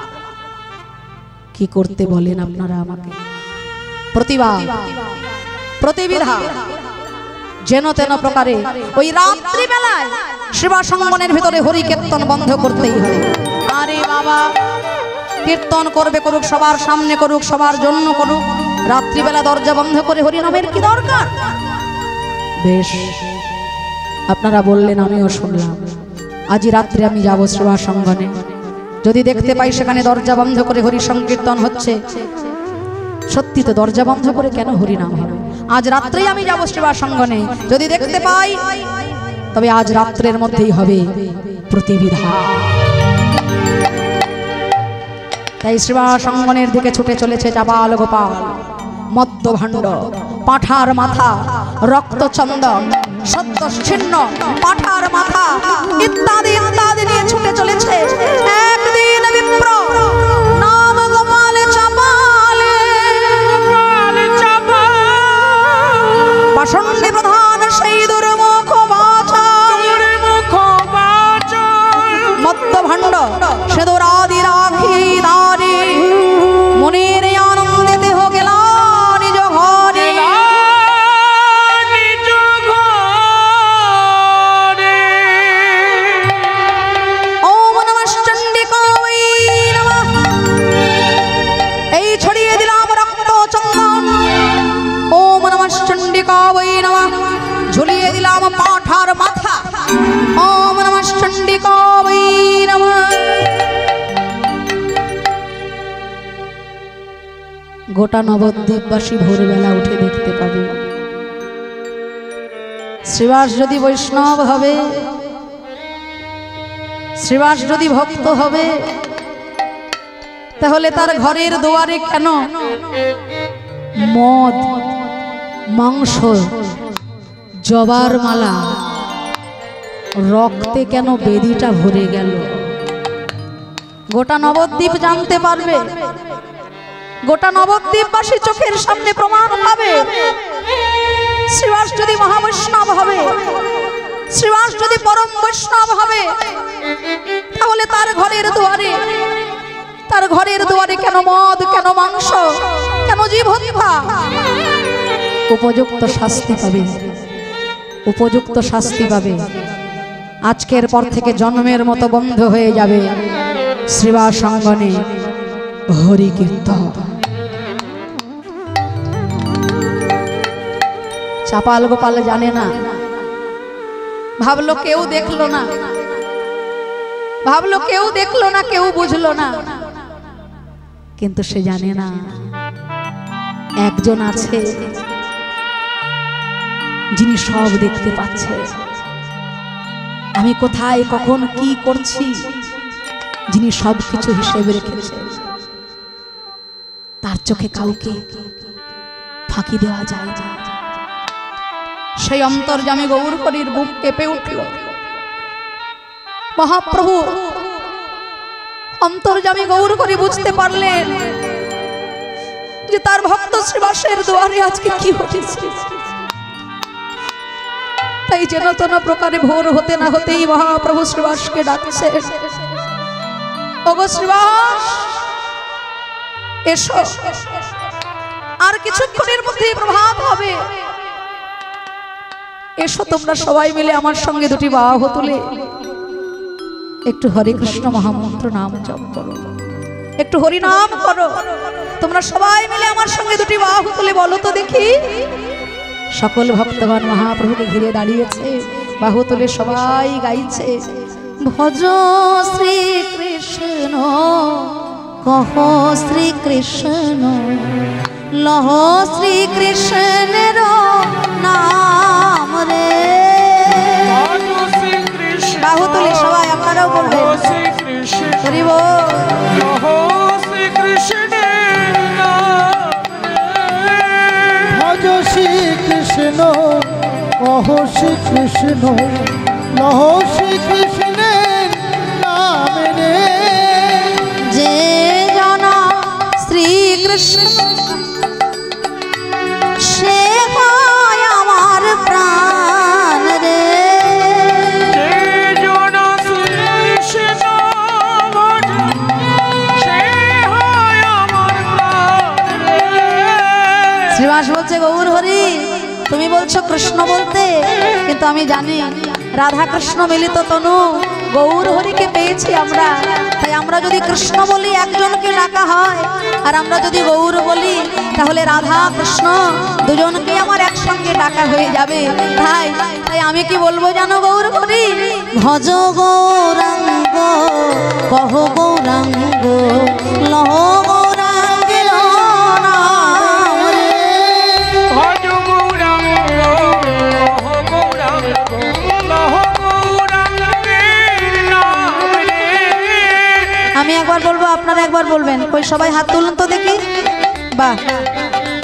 কি করতে বলেন আপনারা আমাকে? প্রতিবাদ, প্রতিবিধান, যেন তেন প্রকারে ওই রাত্রি বেলায় শিবাসঙ্গনের ভিতরে হরি কীর্তন বন্ধ করতেই হবে। আরে বাবা, কীর্তন করবে করুক, সবার সামনে করুক, সবার জন্য করুক, রাত্রিবেলা দরজা বন্ধ করে হরিনামের কি দরকার? বেশ, আপনারা বললেন, আমিও শুনলাম। আজই রাত্রে আমি যাব শ্রীবাসঙ্গনে, যদি দেখতে পাই সেখানে দরজা বন্ধ করে হরি সংকীর্তন হচ্ছে। সত্যি তো, দরজা বন্ধ করে কেন হরিনাম হবে? আজ রাত্রেই আমি যাব শ্রীবাসঙ্গনে, যদি দেখতে পাই তবে আজ রাত্রের মধ্যেই হবে প্রতিবিধান। তাই শ্রীবাসঙ্গনের দিকে ছুটে চলেছে চাপাল গোপাল, মদ্যভাণ্ড, পাঁঠার মাথা, রক্তচন্দন, সদ্যচ্ছিন্ন পাঁঠার মাথা ইত্যাদি ইত্যাদি নিয়ে ছুটে চলেছে। একদিন বিপ্র নাম গোপাল চাপাল, পাষণ্ডী প্রধান সেই দুর্মুখ বাচাল, মদ্যভাণ্ড সেদুরাদি রাখি দারি মনের আনন্দিতে হো গেল নিজ ঘরে। ওম নমঃ চণ্ডিকায় নমঃ। এই ছড়িয়ে দিলাম রক্ত চন্দন। ওম নমঃ চণ্ডিকায় নমঃ। ঝুলিয়ে দিলাম পাঁঠার মাথা। ওম নমঃ চণ্ডিকায় নমঃ। গোটা নবদ্বীপবাসী ভোরবেলা উঠে দেখতে পাবে শ্রীবাস যদি বৈষ্ণব হবে, শ্রীবাস যদি ভক্ত হবে, তাহলে তার ঘরের দুয়ারে কেন মদ, মাংস, জবার মালা, রক্তে কেন বেদিটা ভরে গেল? গোটা নবদ্বীপ জানতে পারবে, গোটা নবদ্বীপবাসী চোখের সামনে প্রমাণ পাবে। শ্রীবাস যদি মহাবৈষ্ণব হবে, শ্রীবাস যদি পরম বৈষ্ণব হবে, তাহলে তার ঘরের দুয়ারে কেন মদ, কেন মাংস, কেন জীব হত্যা? উপযুক্ত শাস্তি পাবে, উপযুক্ত শাস্তি পাবে। আজকের পর থেকে জন্মের মতো বন্ধ হয়ে যাবে শ্রীবাসঙ্গনে হরি কীর্তন। চাপাল গোপাল জানে না, ভাবলো কেউ দেখলো না, ভাবলো কেউ দেখলো না, কেউ বুঝলো না, কিন্তু সে জানে না একজন আছে যিনি সব দেখতে পাচ্ছে। আমি কোথায় কখন কি করছি, যিনি সব কিছু হিসেবে রেখেছে। তার চোখে কাউকে ফাঁকি দেওয়া যায় না। সেই অন্তর্যামী গৌরহরির বুক কেঁপে উঠল। মহাপ্রভু অন্তর্যামী গৌরহরি বুঝতে পারলেন যে তার ভক্ত শ্রীবাসের দুয়ারে আজকে কি হয়েছে। তাই যেন তো না প্রকারে ভোর হতে না হতেই মহাপ্রভু শ্রীবাসকে ডাকছে, ওগো শ্রীবাস এসো, আর কিছুক্ষণের মধ্যেই প্রভাত হবে, এসো তোমরা সবাই মিলে আমার সঙ্গে দুটি বাহু তুলে একটু হরে কৃষ্ণ মহামন্ত্র নাম জপ করো, একটু হরি নাম করো। তোমরা সবাই মিলে আমার সঙ্গে দুটি বাহু তুলে বলো তো দেখি। সকল ভক্তগণ মহাপ্রভুকে ঘিরে দাঁড়িয়েছে, বাহু তুলে সবাই গাইছে, ভজ শ্রী কৃষ্ণ কহ শ্রী কৃষ্ণ লহ শ্রী কৃষ্ণের নাম রে। বাহু তুলে সবাই আপনারাও বলবেন হরি বল। ভজ শ্রী কৃষ্ণ কহ শ্রী কৃষ্ণ লহ শ্রী কৃষ্ণের নাম রে। যে জানা শ্রীকৃষ্ণ সে হয় আমার প্রাণ রে। শ্রীবাস বলছে গৌর হরি তুমি বলছো কৃষ্ণ বলতে, কিন্তু আমি জানি রাধা কৃষ্ণ মিলিত তনু গৌর হরিকে পেয়েছি আমরা। তাই আমরা যদি কৃষ্ণ বলি একজনকে ডাকা হয়, আর আমরা যদি গৌর বলি তাহলে রাধা কৃষ্ণ দুজনকে আমার একসঙ্গে ডাকা হয়ে যাবে। তাই তাই আমি কি বলবো জানো গৌর হরি, ভজ গৌরাঙ্গ কহ গৌরাঙ্গ লহ গৌরাঙ্গের নাম রে। আমি একবার বলবো আপনারা একবার বলবেন, কই সবাই হাত তুলুন তো দেখি। বাহ,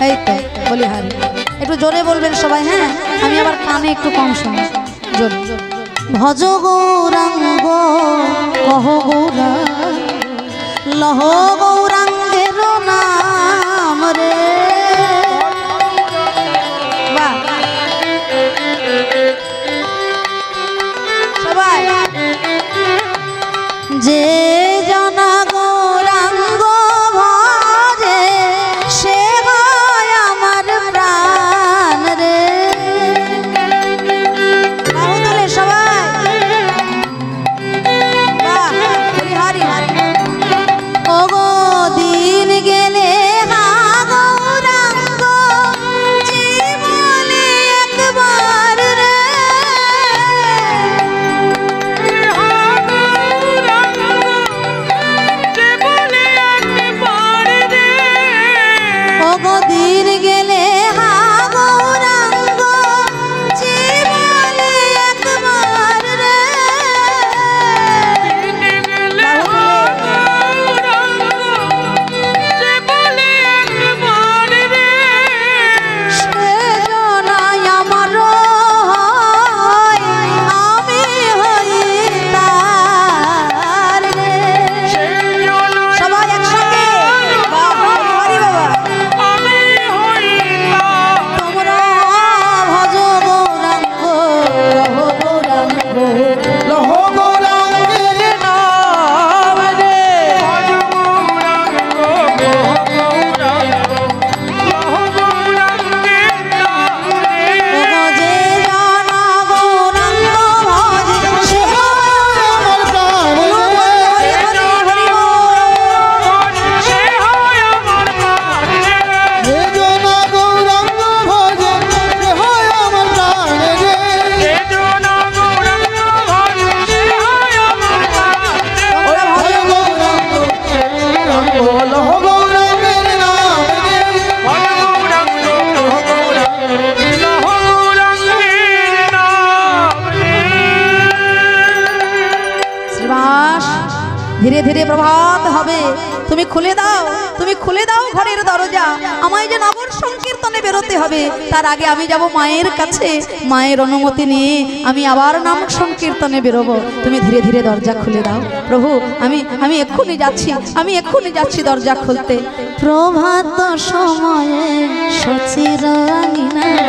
এই তো বলি হারি, একটু জোরে বলবেন সবাই। হ্যাঁ, আমি আবার কানে একটু কম শুনি, জোরে। ভজ গৌরাঙ্গ কহ গৌরাঙ্গ লহ গৌরাঙ্গের নাম রে। বাহ, সবাই যে জানা গৌরাঙ্গ ভজে সে হয় আমার প্রাণ রে। বাহু তুলে সবাই, বাহ, বলি হারি হারি। ওগো দিন গেলে হা গৌরাঙ্গ জীবনে একবার রে। ওগো দিন গেলে হা গৌরাঙ্গ জীবনে একবার রে। সে জনাই আমার হয়, আমি হই তার রে। সবাই একসঙ্গে, বাহ, হরি বাবা। তোমরা ভজ গৌরাঙ্গ কহ গৌরাঙ্গ লহ গৌরাঙ্গের নাম রে। ওগো যে জানা গৌরাঙ্গ ভজে সে হয় আমার প্রাণ রে। হরি হরি হরি বল। হে জনা গৌরাঙ্গ ভজে সে হয় আমার প্রাণ রে। তোমরা ভজ গৌরাঙ্গ লহ গৌরাঙ্গের নাম রে। শ্রীবাস ধীরে ধীরে প্রভাত হবে, তুমি খুলে দাও, তুমি খুলে দাও ঘরের দরজা। আমায় যে নগর সংকীর্তনে বেরোতে হবে, তার আগে আমি যাব মায়ের কাছে। মায়ের অনুমতি নিয়ে আমি আবার নাম সংকীর্তনে বেরোবো। তুমি ধীরে ধীরে দরজা খুলে দাও। প্রভু আমি এক্ষুনি যাচ্ছি, আমি এক্ষুনি যাচ্ছি দরজা খুলতে। প্রভাত সময়ে সচির আঙিনায়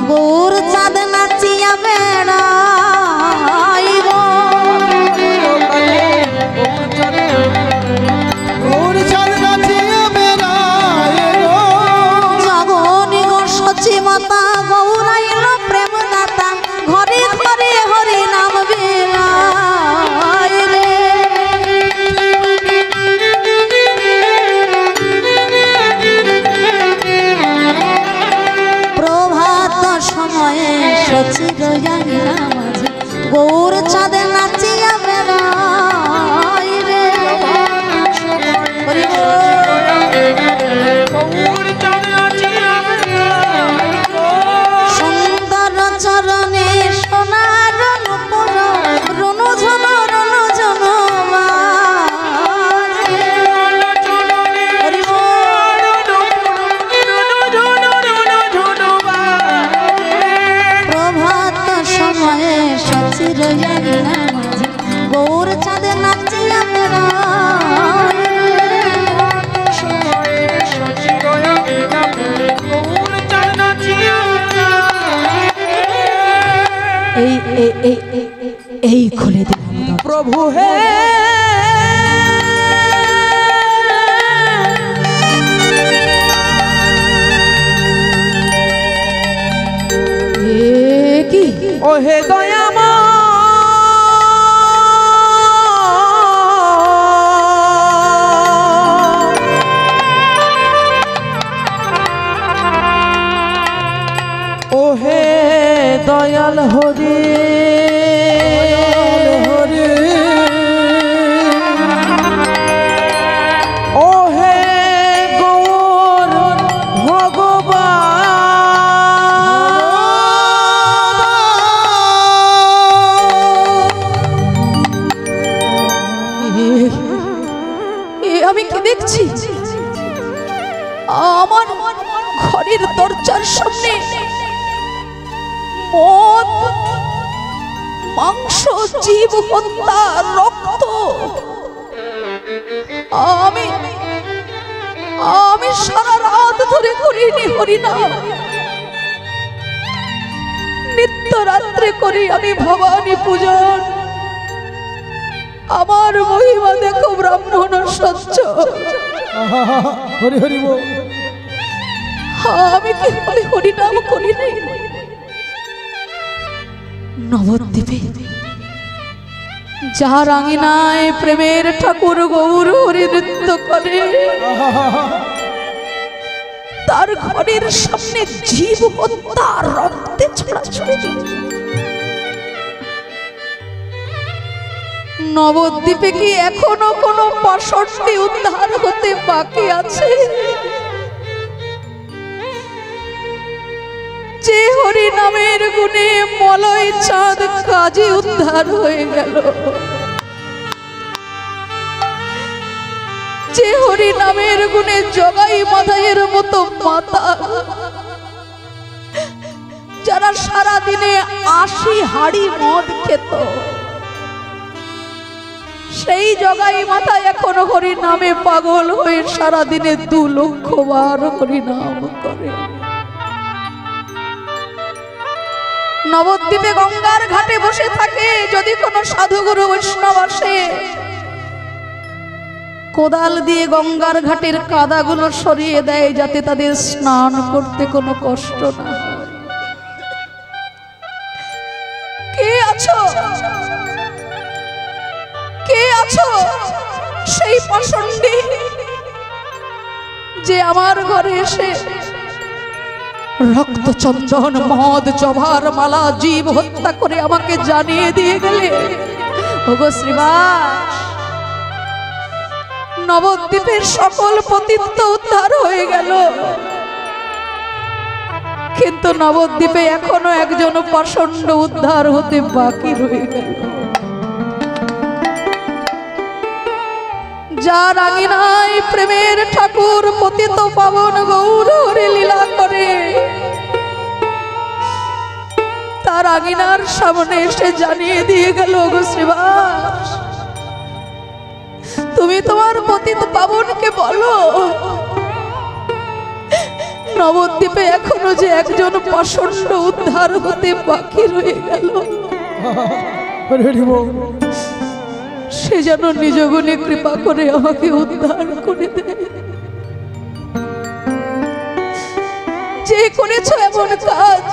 গৌর চাঁদ নাচিয়া বেড়াইব। জগনি গো সচি মাতা গৌরাইল প্রেম দাতা, ঘরে ঘরে হরি নাম বেড়াইলে। প্রভাত সময়ে সচির আঙিনা মাঝে গৌর চাঁদ নাচিয়া বেড়াইলে। হরি সুন্দর চরণে সোনার নূপুর রনু ঝন রনু ঝন প্রভাত সময়ে সচির আঙিনা মাঝে গৌর চাঁদে নাচিয়া এই খুলে দিলাম প্রভু হে কি ও হে দয়াময়, ও হে দয়াল হরি, ও হে গৌর আমি কি দেখছি? আমার ঘরের দরজার সামনে মদ, মাংস, জীব হত্যা, রক্ত। আমি সারা রাত ধরে করিনি হরিনাম, নিত্য রাত্রে করি আমি ভবানী পূজন। আমার মহিমা দেখো ব্রাহ্মণ সহ্য। হরি হরি বল। আমি কি হরিনাম করি নাই? নবদ্বীপে যার আঙিনায় প্রেমের ঠাকুর গৌর হরি নৃত্য করে, তার ঘরের সামনে জীব হত্যা, রক্তে ছড়াছড়ি। নবদ্বীপে কি এখনো কোনো পাষণ্ডী উদ্ধার হতে বাকি আছে? যে হরি নামের গুণে মলয় চাঁদ কাজী উদ্ধার হয়ে গেল, যে হরি নামের গুণে জগাই মাথায়ের মতো মাতা, যারা সারা দিনে 80 হাড়ি মদ খেত, সেই জগাই মাথা এখন হরি নামে পাগল হয়ে সারা দিনে 2 লক্ষ বার হরি নাম করে। নবদ্বীপে গঙ্গার ঘাটে বসে থাকে, যদি কোনো সাধুগুরু বৈষ্ণব আসে, কোদাল দিয়ে গঙ্গার ঘাটের কাদাগুলো সরিয়ে দেয়, যাতে তাদের স্নান করতে কোনো কষ্ট না হয়। কে আছো? কে আছো সেই পাষণ্ডী যে আমার ঘরে এসে রক্ত, চন্দন, মদ, জভার মালা, জীব হত্যা করে আমাকে জানিয়ে দিয়ে গেলে? ওগো শ্রীবাস, নবদ্বীপের সকল পতিত উদ্ধার হয়ে গেল, কিন্তু নবদ্বীপে এখনো একজন পাষণ্ড উদ্ধার হতে বাকি রয়ে গেল। যার আঙিনায় প্রেমের ঠাকুর পতিত পাবন গৌর হরি লীলা করে, তার আঙিনার সামনে এসে জানিয়ে দিয়ে গেল, গো শ্রীবাস, তুমি তোমার পতিত পাবনকে বলো নবদ্বীপে এখনো যে একজন পাষণ্ড উদ্ধার হতে বাকি রয়ে গেল, সে যেন নিজ গুণে কৃপা করে আমাকে উদ্ধার করে দেয়। যে করেছ এমন কাজ,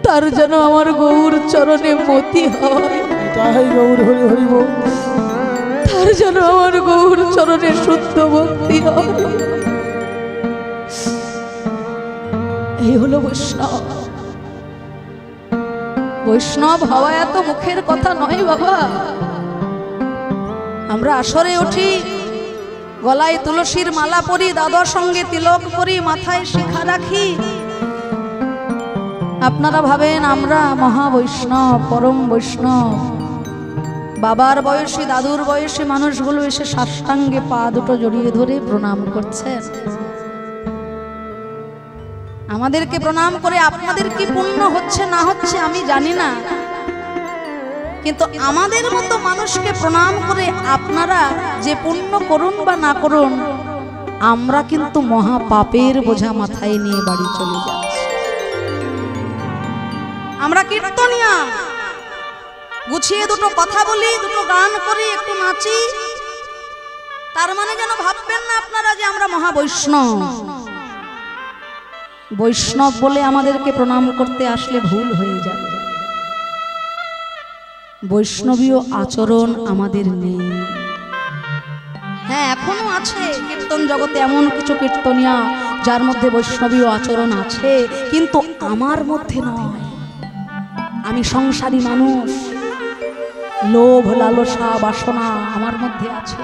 তার যেন আমার গৌর চরণে মতি হয়, তাই গৌর হরি হরি বল। তার যেন আমার গৌর চরণে শুদ্ধ ভক্তি হয়। এই হলো বৈষ্ণব। বৈষ্ণব হওয়া এত মুখের কথা নয় বাবা। আমরা আসরে উঠি, গলায় তুলসীর মালা পরি, দাদার সঙ্গে তিলক পরি, মাথায় শিখা রাখি, আপনারা ভাবেন আমরা মহা বৈষ্ণব, পরম বৈষ্ণব। বাবার বয়সী, দাদুর বয়সী মানুষগুলো এসে সাষ্টাঙ্গে পা দুটো জড়িয়ে ধরে প্রণাম করছেন। আমাদেরকে প্রণাম করে আপনাদের কি পুণ্য হচ্ছে না হচ্ছে আমি জানি না, কিন্তু আমাদের মতো মানুষকে প্রণাম করে আপনারা যে পুণ্য করুন বা না করুন, আমরা কিন্তু মহা পাপের বোঝা মাথায় নিয়ে বাড়ি চলে যাচ্ছি। আমরা কীর্তনিয়া, গুছিয়ে দুটো কথা বলি, দুটো গান করি, একটু নাচি, তার মানে যেন ভাববেন না আপনারা যে আমরা মহা বৈষ্ণব। বৈষ্ণব বলে আমাদেরকে প্রণাম করতে আসলে ভুল হয়ে যাবে। বৈষ্ণবীয় আচরণ আমাদের নেই। হ্যাঁ, এখনো আছে কীর্তন জগতে এমন কিছু কীর্তনিয়া যার মধ্যে বৈষ্ণবীয় আচরণ আছে, কিন্তু আমার মধ্যে নয়। আমি সংসারী মানুষ, লোভ লালসা বাসনা আমার মধ্যে আছে।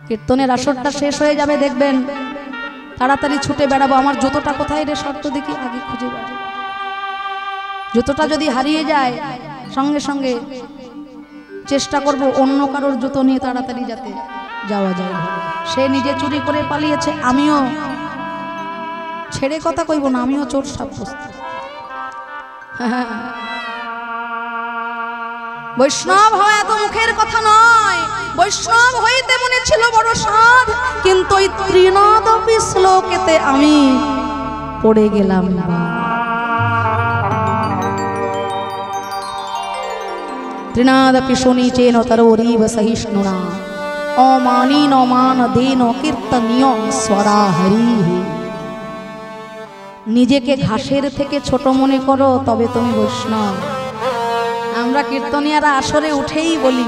কীর্তনের আসরটা শেষ হয়ে যাবে, দেখবেন তাড়াতাড়ি ছুটে বেড়াবো। আমার জুতোটা কোথায় রে, শর্ত দেখি, আগে খুঁজে বেড়াবো। জুতোটা যদি হারিয়ে যায়, সঙ্গে সঙ্গে চেষ্টা করব অন্য কারোর জুতো নিয়ে তাড়াতাড়ি যাতে যাওয়া যায়। সে নিজে চুরি করে পালিয়েছে, আমিও ছেড়ে কথা কইব না, আমিও চোর সাব্যস্ত। বৈষ্ণব হওয়া এত মুখের কথা নয়। বৈষ্ণব হইতে মনে ছিল বড় সাধ, কিন্তু ওই ত্রিনাদপি শ্লোকেতে আমি পড়ে গেলাম। ত্রিনাদপি শনিচেন তরোরিব সহিষ্ণুনা অমানীন মান দেন কীর্তনীয় স্বরা হরি। নিজেকে ঘাসের থেকে ছোট মনে করো, তবে তুমি বৈষ্ণব। আমরা কীর্তনিয়ারা আসরে উঠেই বলি,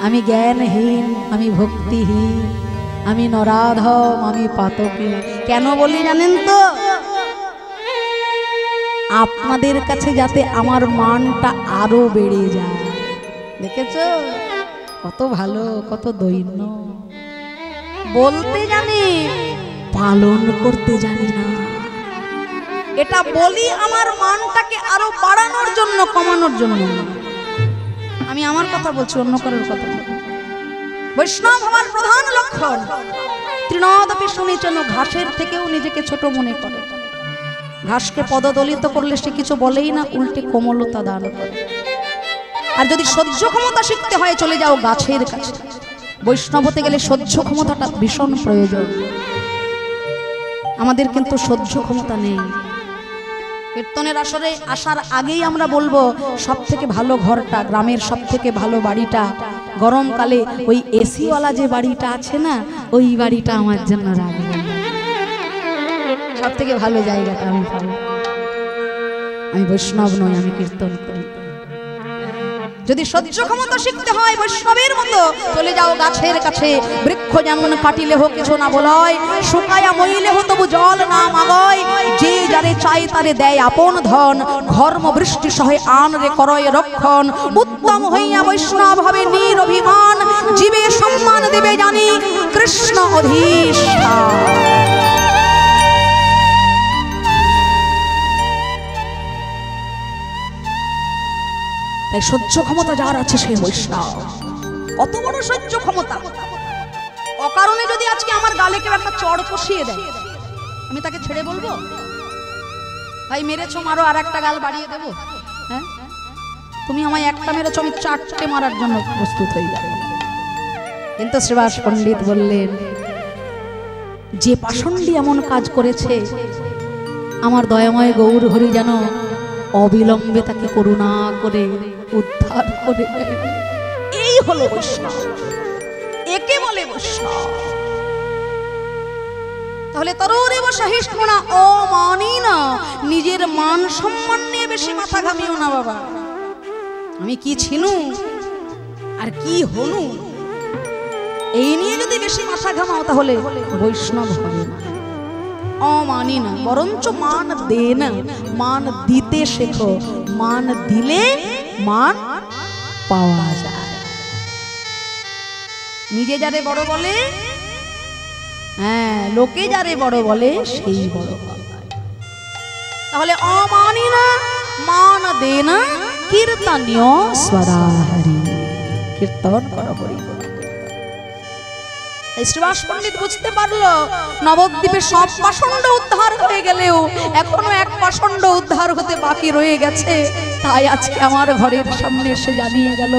আমি জ্ঞানহীন, আমি ভক্তিহীন, আমি নরাধম, আমি পাতকী। কেন বলি জানেন তো? আপনাদের কাছে যাতে আমার মানটা আরো বেড়ে যায়। দেখেছ কত ভালো, কত দৈন্য। বলতে জানি, পালন করতে জানি না। এটা বলি আমার মানটাকে আরো বাড়ানোর জন্য, কমানোর জন্য। আমি আমার কথা বলছি, অন্য কারোর কথা বলছি। বৈষ্ণব হওয়ার প্রধান লক্ষণ তৃণাদপি শনিচেন, ঘাসের থেকেও নিজেকে ছোট মনে করে। ঘাসকে পদদলিত করলে সে কিছু বলেই না, উল্টে কোমলতা দান করে। আর যদি সহ্য ক্ষমতা শিখতে হয়, চলে যাও গাছের কাছে। বৈষ্ণব হতে গেলে সহ্য ক্ষমতাটা ভীষণ প্রয়োজন। আমাদের কিন্তু সহ্য ক্ষমতা নেই। কীর্তনের আসরে আসার আগেই আমরা বলবো, সব থেকে ভালো ঘরটা, গ্রামের সব থেকে ভালো বাড়িটা, গরমকালে ওই এসিওয়ালা যে বাড়িটা আছে না, ওই বাড়িটা আমার জন্য রাখবেন। সব থেকে ভালো জায়গাটা আমি পাবো। আমি বৈষ্ণব নই, আমি কীর্তন করি। যদি সহ্য ক্ষমতা শিখতে হয় বৈষ্ণবের মতো, চলে যাও গাছের কাছে। বৃক্ষ যেমন কাটিলে হোক কিছু না বলয়, শুকায়া মইলে হো তবু জল না মাগয়। যে যারে চাই তারে দেয় আপন ধন, ঘর্ম বৃষ্টি সহে আন রে করয় রক্ষণ। উত্তম হইয়া বৈষ্ণব হবে নিরভিমান, জীবে সম্মান দেবে জানি কৃষ্ণ অধীষ্ঠান। তাই সহ্য ক্ষমতা যার আছে সে বৈষ্ণব। কত বড় সহ্য ক্ষমতা! অকারণে যদি আজকে আমার গালে কেউ একটা চড় কষিয়ে দেয়, আমি তাকে ছেড়ে বলবো ভাই মেরেছো মারো, আর একটা গাল বাড়িয়ে দেবো? হ্যাঁ, তুমি আমায় একটা মেরেছো, আমি 4টে মারার জন্য প্রস্তুত হয়ে যাব। কিন্তু শ্রীবাস পণ্ডিত বললেন, যে পাষণ্ডী এমন কাজ করেছে, আমার দয়াময় গৌর হরি যেন অবিলম্বে তাকে করুণা করে উদ্ধার করে। এই হলো বৈষ্ণব, একে বলে বৈষ্ণব। তাহলে তরুরেব সহিষ্ণুনা অমানি না, নিজের মান সম্মান নিয়ে বেশি মাথা ঘামিও না বাবা। আমি কি ছিনু আর কি হনু, এই নিয়ে যদি বেশি মাথা ঘামাও তাহলে বৈষ্ণব হবে না। অমানি না, বরঞ্চ মান দে না, মান দিতে শেখো। মান দিলে মান পাওয়া যায়। নিজে যারে বড় বলে, হ্যাঁ, লোকে যারে বড় বলে সেই বড় হয়। তাহলে অমানি না, মান দে না, কীর্তনীয় স্বরাহরি, কীর্তন কর হরি। শ্রীবাস পণ্ডিত বুঝতে পারলো নবদ্বীপে সব পাষণ্ড উদ্ধার হয়ে গেলেও এখনো এক পাষণ্ড উদ্ধার হতে বাকি রয়ে গেছে। তাই আজকে আমার ঘরের সামনে এসে জানিয়ে গেল,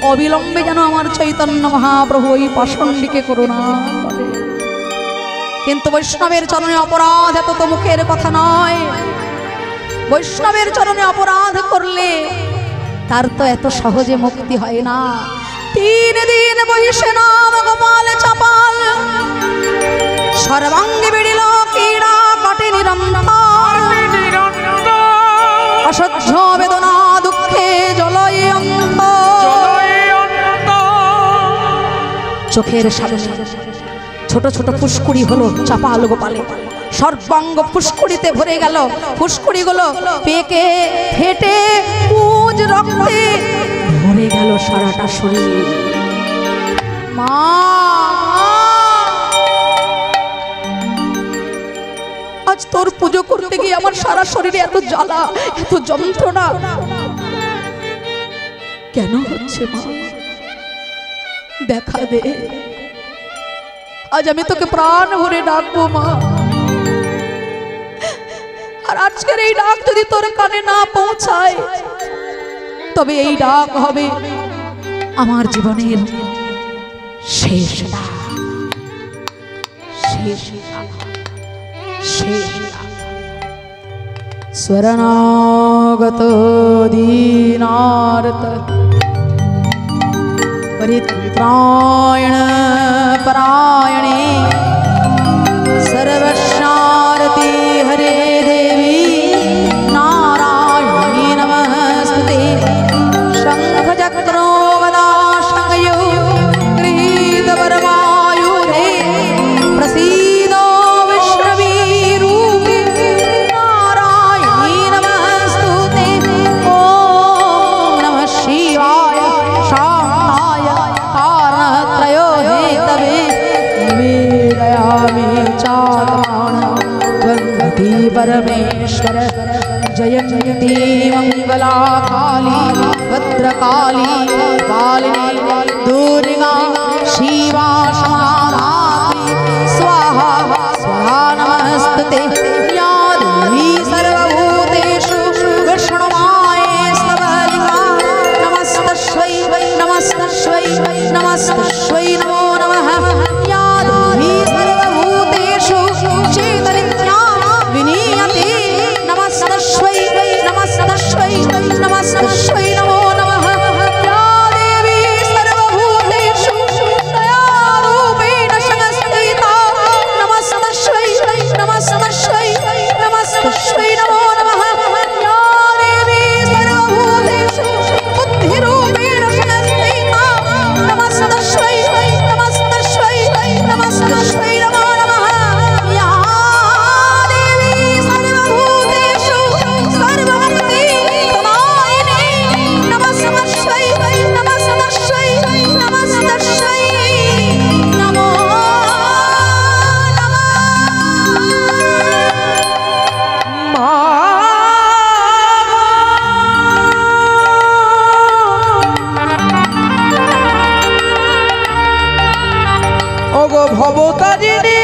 অবিলম্বে যেন আমার চৈতন্য মহাপ্রভু ওই পাষণ্ডীকে করুণা করে। কিন্তু বৈষ্ণবের চরণে অপরাধ এত তো মুখের কথা নয়। বৈষ্ণবের চরণে অপরাধ করলে তার তো এত সহজে মুক্তি হয় না। 3 দিন বহিষে নাম গোপাল চাপাল, সর্বাঙ্গে বিড়িল কীড়া কাটে নিরন্তর। অসহ্য বেদনা দুঃখে জলয় অন্ত, চোখের সামনে ছোট ছোট ফুসকুড়ি হলো চাপাল গোপালে। সর্বাঙ্গ ফুসকুড়িতে ভরে গেল, ফুসকুড়িগুলো পেকে ফেটে পুজ রক্তে ভরে গেল সারাটা শরীর। মা, আজ তোর পুজো করতে গিয়ে আমার সারা শরীরে এত জ্বালা, এত যন্ত্রণা কেন হচ্ছে? মা, দেখা দে। আজ আমি তোকে প্রাণ ভরে ডাকবো মা। আর আজকের এই ডাক যদি তোর কানে না পৌঁছায়, তবে এই ডাক হবে আমার জীবনের শেষ ডাক, শেষ ডাক, শেষ ডাক। শরণাগত দীনার্ত परित्रायण परायणे सर्वशारति हरे देवी नारायणी नमस्ते। शंख चक्रो गदा शंखयो गृहीत वरमायुधे प्रसीदो विष्णवी रूपे नारायणी नमस्तुते। ओम नमः शिवाय शांताय कारणत्रयो हेतवे निवेदयामि चात्मानं त्वं परमेश्वर। जयन्ती मंगला काली भद्रकाली कालिनी दुर्गा शिवा समाधात्री स्वाहा स्वाहा नमस्तुते। या देवी सर्वभूतेषु विष्णुमाये स्तवलिका नमस्तस्यै नमस्तस्यै नमस्तस्यै नमो नमः। या देवी सर्वभूतेषु चेतनित्या विनीयते नमस्तस्यै नमस्तस्यै नमस्तस्यै नमो नमः। या देवी सर्वभूतेषु दयारूपेण ভবতারিণী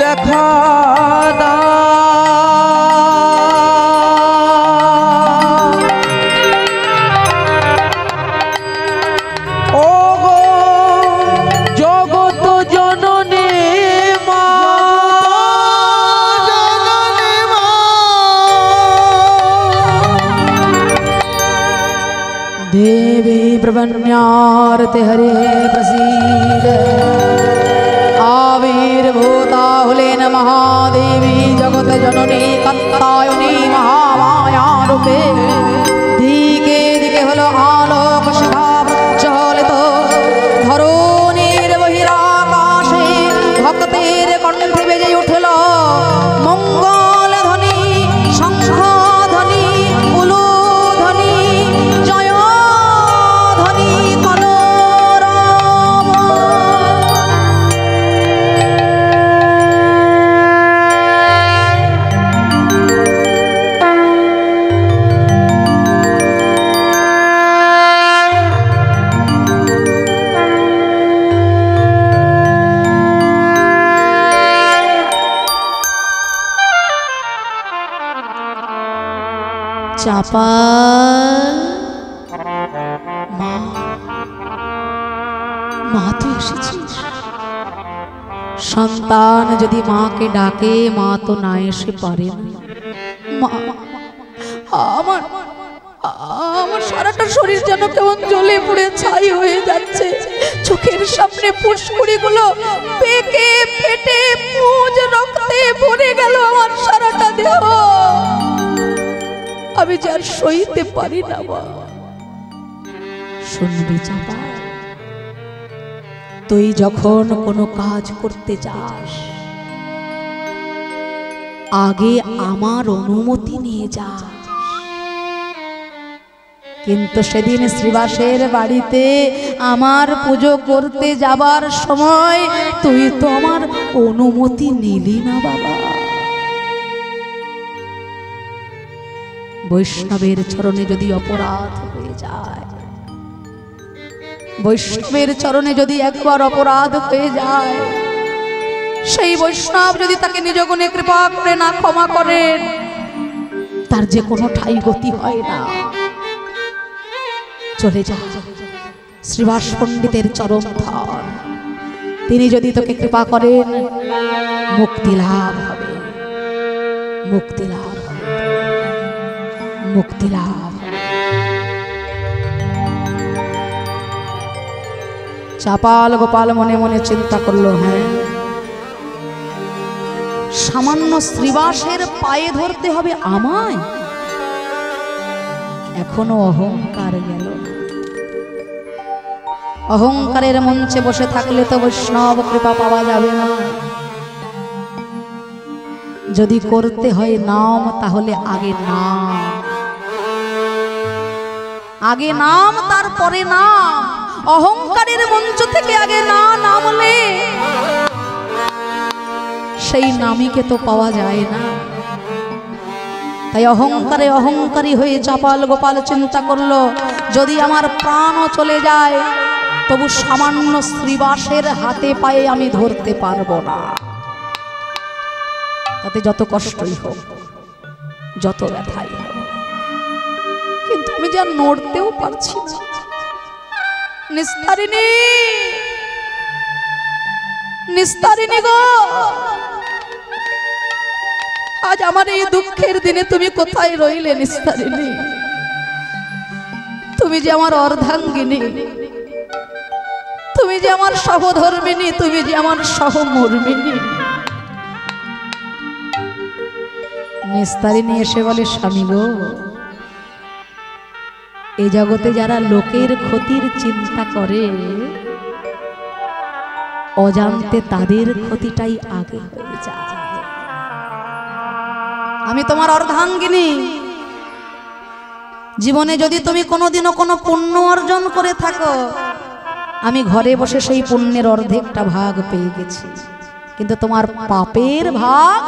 দেখা না ও গো জগত জননী মা জননী মা देवी प्रपन्नार्ते हरे प्रसीद आविर्भूताहुलेन महादेवी जगत जननी कत्तायनी महामाया रूपे दिके दिके हलो आलोक शिखा प्रज्वलित धरनीर बहिराकाशे भक्तेर कण्ठे बेजे उठल मंगल ध्वनि शंख ध्वनि उलूध्वनि जय ध्वनि कलरव চাপাল মা মা তুই এসেছিস সন্তান যদি মাকে ডাকে মা তো না এসে পারে না মা আমার আমার সারাটা শরীর যেন কেমন জ্বলে পুড়ে ছাই হয়ে যাচ্ছে চোখের সামনে ফুসকুড়িগুলো পেকে ফেটে পুজ রক্তে ভরে গেল আমার সারাটা দেহ আমি যার সইতে পারি না মা শুনবি চাপা তুই যখন কোনো কাজ করতে যাস আগে আমার অনুমতি নিয়ে যা কিন্তু সেদিন শ্রীবাসের বাড়িতে আমার পুজো করতে যাবার সময় তুই তো আমার অনুমতি নিলি না বাবা বৈষ্ণবের চরণে যদি অপরাধ হয়ে যায় বৈষ্ণবের চরণে যদি একবার অপরাধ হয়ে যায় সেই বৈষ্ণব যদি তাকে নিজ গুণে কৃপা করে না ক্ষমা করেন তার যে কোনো ঠাই গতি হয় না চলে যা শ্রীবাস পণ্ডিতের চরণ ধর তিনি যদি তোকে কৃপা করেন মুক্তি লাভ হবে মুক্তি লাভ হবে মুক্তি লাভ চাপাল গোপাল মনে মনে চিন্তা করলো হ্যাঁ সামান্য শ্রীবাসের পায়ে ধরতে হবে আমায় এখনো অহংকার গেল অহংকারের মঞ্চে বসে থাকলে তো বৈষ্ণব কৃপা পাওয়া যাবে না যদি করতে হয় নাম তাহলে আগে নাম তারপরে নাম অহংকারের মঞ্চ থেকে আগে না নামলে সেই নামীকে তো পাওয়া যায় না তাই অহংকারে অহংকারী হয়ে চাপাল গোপাল চিন্তা করলো যদি আমার প্রাণও চলে যায় তবু সামান্য শ্রীবাসের হাতে পায়ে আমি ধরতে পারবো না তাতে যত কষ্টই হোক যত ব্যথাই হোক কিন্তু আমি যা নড়তেও পারছি না নিস্তারিণী নিস্তারিণী গো আজ আমার এই দুঃখের দিনে তুমি কোথায় রইলে নিস্তারিণী তুমি যে আমার অর্ধাঙ্গিনী তুমি যে আমার সহধর্মিনী তুমি যে আমার সহমর্মিনী নিস্তারিণী এসে বলে স্বামী গো এই জগতে যারা লোকের ক্ষতির চিন্তা করে অজান্তে তাদের ক্ষতিটাই আগে হয়ে যায় আমি তোমার অর্ধাঙ্গিনী জীবনে যদি তুমি কোনোদিনও কোনো পুণ্য অর্জন করে থাকো আমি ঘরে বসে সেই পুণ্যের অর্ধেকটা ভাগ পেয়ে গেছি কিন্তু তোমার পাপের ভাগ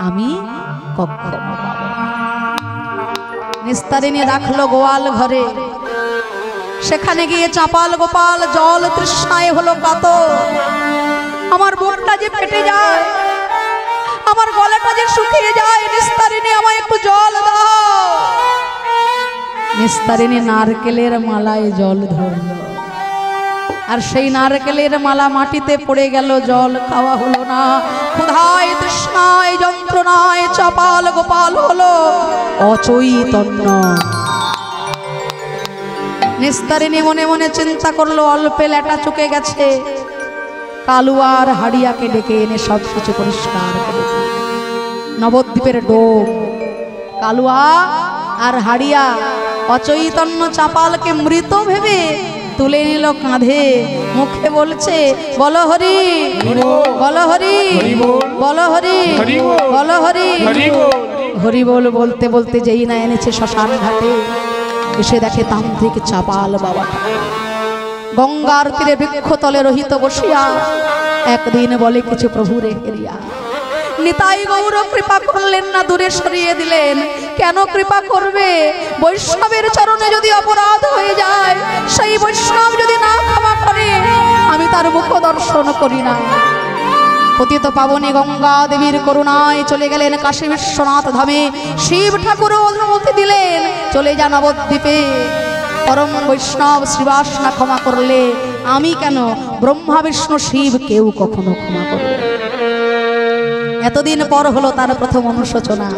আমি কখনো পাবো না। নিস্তারিণী রাখলো গোয়াল ঘরে, সেখানে গিয়ে চাপাল গোপাল জল তৃষ্ণায় হলো কাতর। আমার বুকটা যে ফেটে যায়, আমার গলাটা যে শুকিয়ে যায়, নিস্তারিণী আমায় একটু জল দাও। নিস্তারিণী নারকেলের মালায় জল ধরল, আর সেই নারকেলের মালা মাটিতে পড়ে গেল, জল খাওয়া হলো না। ক্ষুধায় তৃষ্ণায় যন্ত্রণায় চাপাল গোপাল হলো অচৈতন্য। নিস্তারিণী মনে মনে চিন্তা করলো, অল্পে লেটা চুকে গেছে, কালুয়ার হাড়িয়াকে ডেকে এনে সব কিছু পরিষ্কার করে দিল। নবদ্বীপের ডোম কালুয়া আর হাড়িয়া অচৈতন্য চাপালকে মৃত ভেবে তুলে নিল কাঁধে, মুখে বলছে বলো হরি বলো হরি বলো হরি বলো হরি হরি বল। বলতে বলতে যেই না এনেছে শ্মশান ঘাটে, এসে দেখে তান্ত্রিক চাপাল বাবা গঙ্গার তীরে বৃক্ষতলে রহিত বসিয়া একদিন বলে কিছু প্রভু রে হেরিয়া। নিতাই গৌর কৃপা করলেন না, দূরে সরিয়ে দিলেন। কেন কৃপা করবে? বৈষ্ণবের চরণে যদি অপরাধ হয়ে যায়, সেই বৈষ্ণব যদি না ক্ষমা করে, আমি তার মুখ দর্শন করি না। পতিত পাবনী গঙ্গা দেবীর করুণায় চলে গেলেন কাশী বিশ্বনাথ ধামে। শিব ঠাকুরও অনুমতি দিলেন, চলে যা নবদ্বীপে। পরম বৈষ্ণব শ্রীবাস না ক্ষমা করলে আমি কেন, ব্রহ্মা বিষ্ণু শিব কেউ কখনো ক্ষমা করবে। এতদিন পর হলো তার প্রথম অনুশোচনা।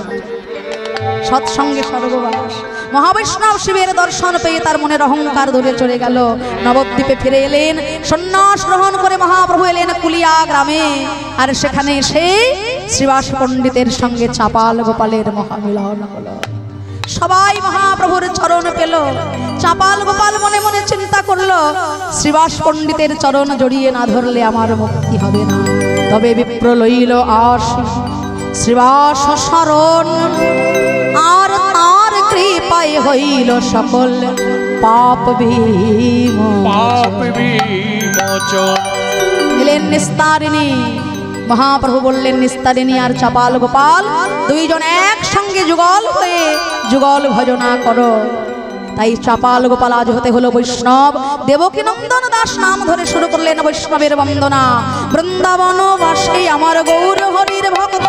সৎসঙ্গে স্বর্গবাস। মহাবৈষ্ণব শিবের দর্শন পেয়ে তার মনের অহংকার দূরে চলে গেল। নবদ্বীপে ফিরে এলেন, সন্ন্যাস গ্রহণ করে মহাপ্রভু এলেন কুলিয়া গ্রামে। আর সেখানে সেই শ্রীবাস পণ্ডিতের সঙ্গে চাপাল গোপালের মহামিলন হলো। সবাই মহাপ্রভুর চরণ পেল। চাপাল গোপাল মনে মনে চিন্তা করলো, শ্রীবাস পণ্ডিতের চরণ জড়িয়ে না ধরলে আমার মুক্তি হবে না। তবে বিপ্র লইল আশীষ শ্রীবাস শরণ, আর তার কৃপায় হইল সকল পাপ বিমোচন। এলেন নিস্তারিণী। মহাপ্রভু বললেন, নিস্তারিণী আর চাপাল গোপাল দুইজন একসঙ্গে যুগল হয়ে যুগল ভজনা করো। তাই চাপাল গোপাল আজ হতে হলো বৈষ্ণব। দেবকী নন্দন দাস নাম ধরে শুরু করলেন বৈষ্ণবের বন্দনা। বৃন্দাবনবাসী আমার গৌর হরির ভক্ত,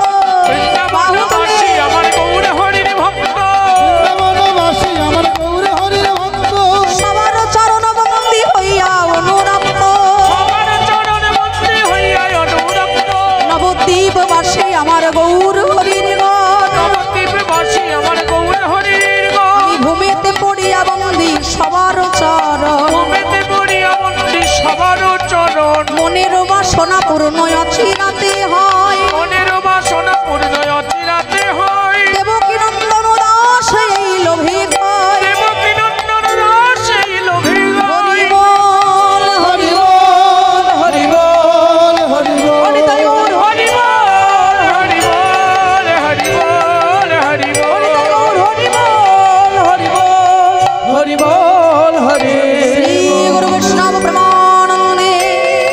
বৃন্দাবনবাসী আমার গৌর হরির ভক্ত, বৃন্দাবনবাসী আমার গৌর হরির ভক্ত, সবার চরণ বন্দী হইয়া অনুরক্ত, সবার চরণ বন্দী হইয়া অনুরক্ত। নবদ্বীপবাসী আমার গৌর হরির গণ, নবদ্বীপবাসী আমার গৌর হরির গণ, আমি ভূমিতে পড়িয়া বন্দী সবার চরণ, ভূমিতে পড়িয়া বন্দী সবার চরণ। মনের বাসনা পূর্ণ অচিরাতে হয়, মনের বাসনা পূর্ণ অচিরাতে হয়। দেবকী নন্দন দাস এই লোভে কয়, দেবকী নন্দন দাস এই লোভে হরি গায়। বল হরি বল হরি বল হরি বল হরি বল হরি বল হরি বল হরি বল হরি বল হরি বল হরি বল হরি বল হরি শ্রী গুরু বৈষ্ণব প্রেমানন্দে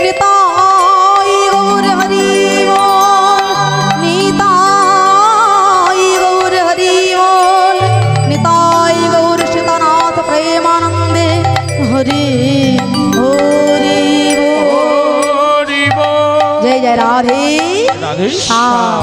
নিতাই গৌর হরি বল, নিতাই গৌর হরি বল, নিতাই গৌর সীতানাথ প্রেমানন্দে হরি হরি বল। হরি বল। জয় জয় রাধে রাধে শ্যাম।